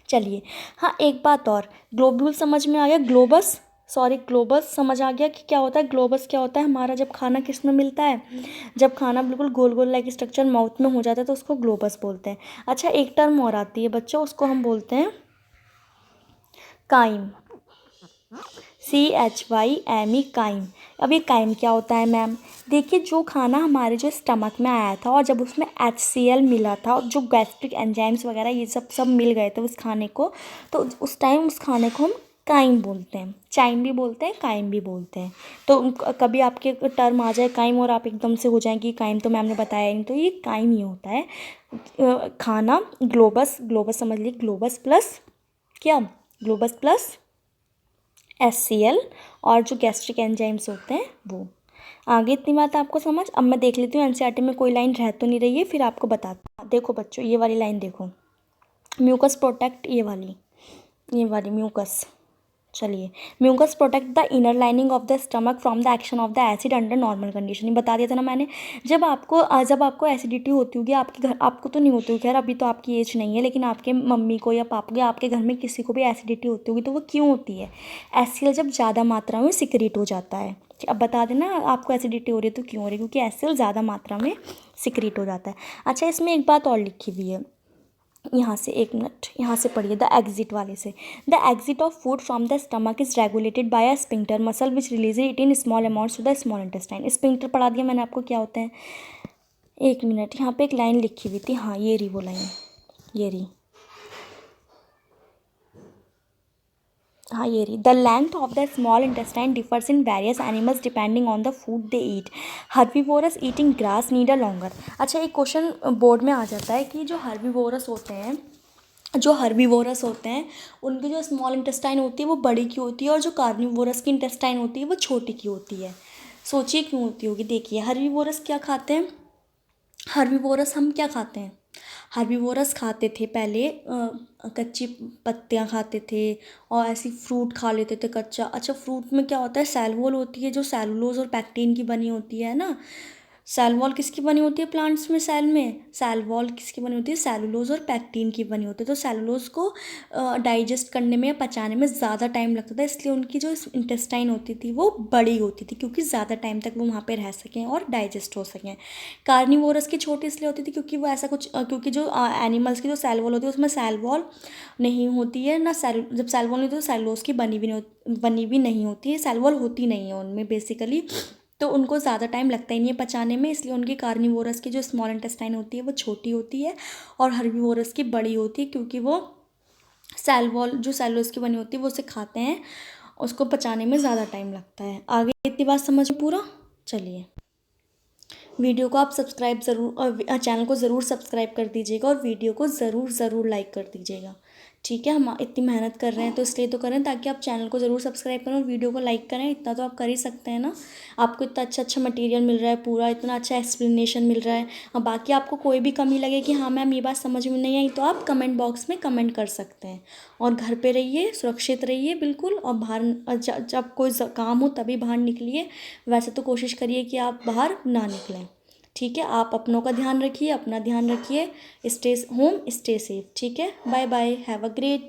चलिए हाँ एक बात और, ग्लोब्यूल समझ में आ गया? ग्लोबस समझ आ गया कि क्या होता है? ग्लोबस क्या होता है? हमारा जब खाना किस में मिलता है, जब खाना बिल्कुल गोल गोल लाइक स्ट्रक्चर माउथ में हो जाता है तो उसको ग्लोबस बोलते हैं। अच्छा एक टर्म और आती है बच्चों, उसको हम बोलते हैं काइम। CHYME, crime. अब ये काइम क्या होता है मैम? देखिए जो खाना हमारे जो स्टमक में आया था और जब उसमें HCl मिला था और जो गैस्ट्रिक एंजाइम्स वगैरह ये सब मिल गए थे उस खाने को, तो उस टाइम उस खाने को हम काइम बोलते हैं। चाइम भी बोलते हैं, काइम भी बोलते हैं। तो कभी आपके टर्म आ जाए काइम और आप एकदम से हो जाएंगी काइम तो मैम ने बताया नहीं, तो ये काइम ही होता है। खाना ग्लोबस समझ लीजिए, ग्लोबस प्लस HCl और जो गैस्ट्रिक एंजाइम्स होते हैं वो। आगे इतनी बात आपको समझ। अब मैं देख लेती हूँ एनसीईआरटी में कोई लाइन रह तो नहीं रही है, फिर आपको बताता। देखो बच्चों ये वाली लाइन देखो, म्यूकस प्रोटेक्ट, ये वाली म्यूकस। चलिए, mucus protect the inner lining of the stomach from the action of the acid under normal condition. ये बता दिया था ना मैंने। जब आपको एसिडिटी होती होगी आपके घर, आपको तो नहीं होती होगी, खैर अभी तो आपकी एज नहीं है, लेकिन आपके मम्मी को या पापा को या आपके घर में किसी को भी एसिडिटी होती होगी, तो वो क्यों होती है? HCl जब ज़्यादा मात्रा में सिक्रीट हो जाता है। अब बता देना आपको एसिडिटी हो रही है तो क्यों हो रही है? क्योंकि HCl ज़्यादा मात्रा में सिक्रीट हो जाता है। अच्छा इसमें एक बात और लिखी हुई है, यहाँ से एक मिनट, यहाँ से पढ़िए, द एग्जिट वाले से। The exit of food from the stomach is regulated by a sphincter muscle which release it in small amounts to the small intestine. Sphincter पढ़ा दिया मैंने आपको क्या होता है। एक मिनट, यहाँ पे एक लाइन लिखी हुई थी, हाँ ये रही वो लाइन, ये रही, हाँ ये रही, the length of the small intestine differs in various animals depending on the food they eat. Herbivorous eating grass need a longer. अच्छा, एक क्वेश्चन बोर्ड में आ जाता है कि जो हर्बीवोरस होते हैं उनकी जो स्मॉल इंटेस्टाइन होती है वो बड़ी क्यों होती है, और जो कार्निवोरस की इंटेस्टाइन होती है वो छोटी क्यों होती है। सोचिए क्यों होती होगी। देखिए, हर्बीवोरस क्या खाते हैं, हर्बीवोरस हम क्या खाते हैं, हर्बीवोरस खाते थे पहले कच्ची पत्तियां खाते थे और ऐसी फ्रूट खा लेते थे कच्चा। अच्छा, फ्रूट में क्या होता है, सेलवोल होती है जो सेलुलोज और पैक्टिन की बनी होती है ना। सेल वॉल किसकी बनी होती है प्लांट्स में, सेल में सेल वॉल किसकी बनी होती है, सेलुलोज और पैक्टिन की बनी होती है। तो सेलुलोज को डाइजेस्ट करने में या पचाने में ज़्यादा टाइम लगता था, इसलिए उनकी जो इंटेस्टाइन होती थी वो बड़ी होती थी, क्योंकि ज़्यादा टाइम तक वो वहाँ पे रह सकें और डाइजेस्ट हो सकें। कार्निवोरस की छोटी इसलिए होती थी क्योंकि वो ऐसा कुछ क्योंकि जो एनिमल्स की जो सेल वॉल होती है उसमें सेल वॉल नहीं होती है ना, सेल जब सेल वॉल नहीं होती तो सेलुलोज की बनी भी नहीं होती है, सेल वॉल होती नहीं है उनमें बेसिकली। तो उनको ज़्यादा टाइम लगता ही नहीं है पचाने में, इसलिए उनकी कार्निवोरस की जो स्मॉल इंटेस्टाइन होती है वो छोटी होती है और हर्बीवोरस की बड़ी होती है, क्योंकि वो सेल वॉल जो सेलुलोज की बनी होती है वो उसे खाते हैं, उसको पचाने में ज़्यादा टाइम लगता है। आगे इतनी बात समझ में पूरा। चलिए, वीडियो को आप सब्सक्राइब ज़रूर और चैनल को ज़रूर सब्सक्राइब कर दीजिएगा और वीडियो को ज़रूर लाइक कर दीजिएगा। ठीक है, हम इतनी मेहनत कर रहे हैं तो इसलिए तो करें ताकि आप चैनल को ज़रूर सब्सक्राइब करें और वीडियो को लाइक करें। इतना तो आप कर ही सकते हैं ना, आपको इतना अच्छा मटेरियल मिल रहा है, पूरा इतना अच्छा एक्सप्लेनेशन मिल रहा है। और बाकी आपको कोई भी कमी लगे कि हाँ मैम ये बात समझ में नहीं आई, तो आप कमेंट बॉक्स में कमेंट कर सकते हैं। और घर पे रहिए, सुरक्षित रहिए बिल्कुल, और बाहर जब कोई काम हो तभी बाहर निकलिए, वैसे तो कोशिश करिए कि आप बाहर ना निकलें। ठीक है, आप अपनों का ध्यान रखिए, अपना ध्यान रखिए, स्टे होम, स्टे सेफ। ठीक है, bye bye, have a great day.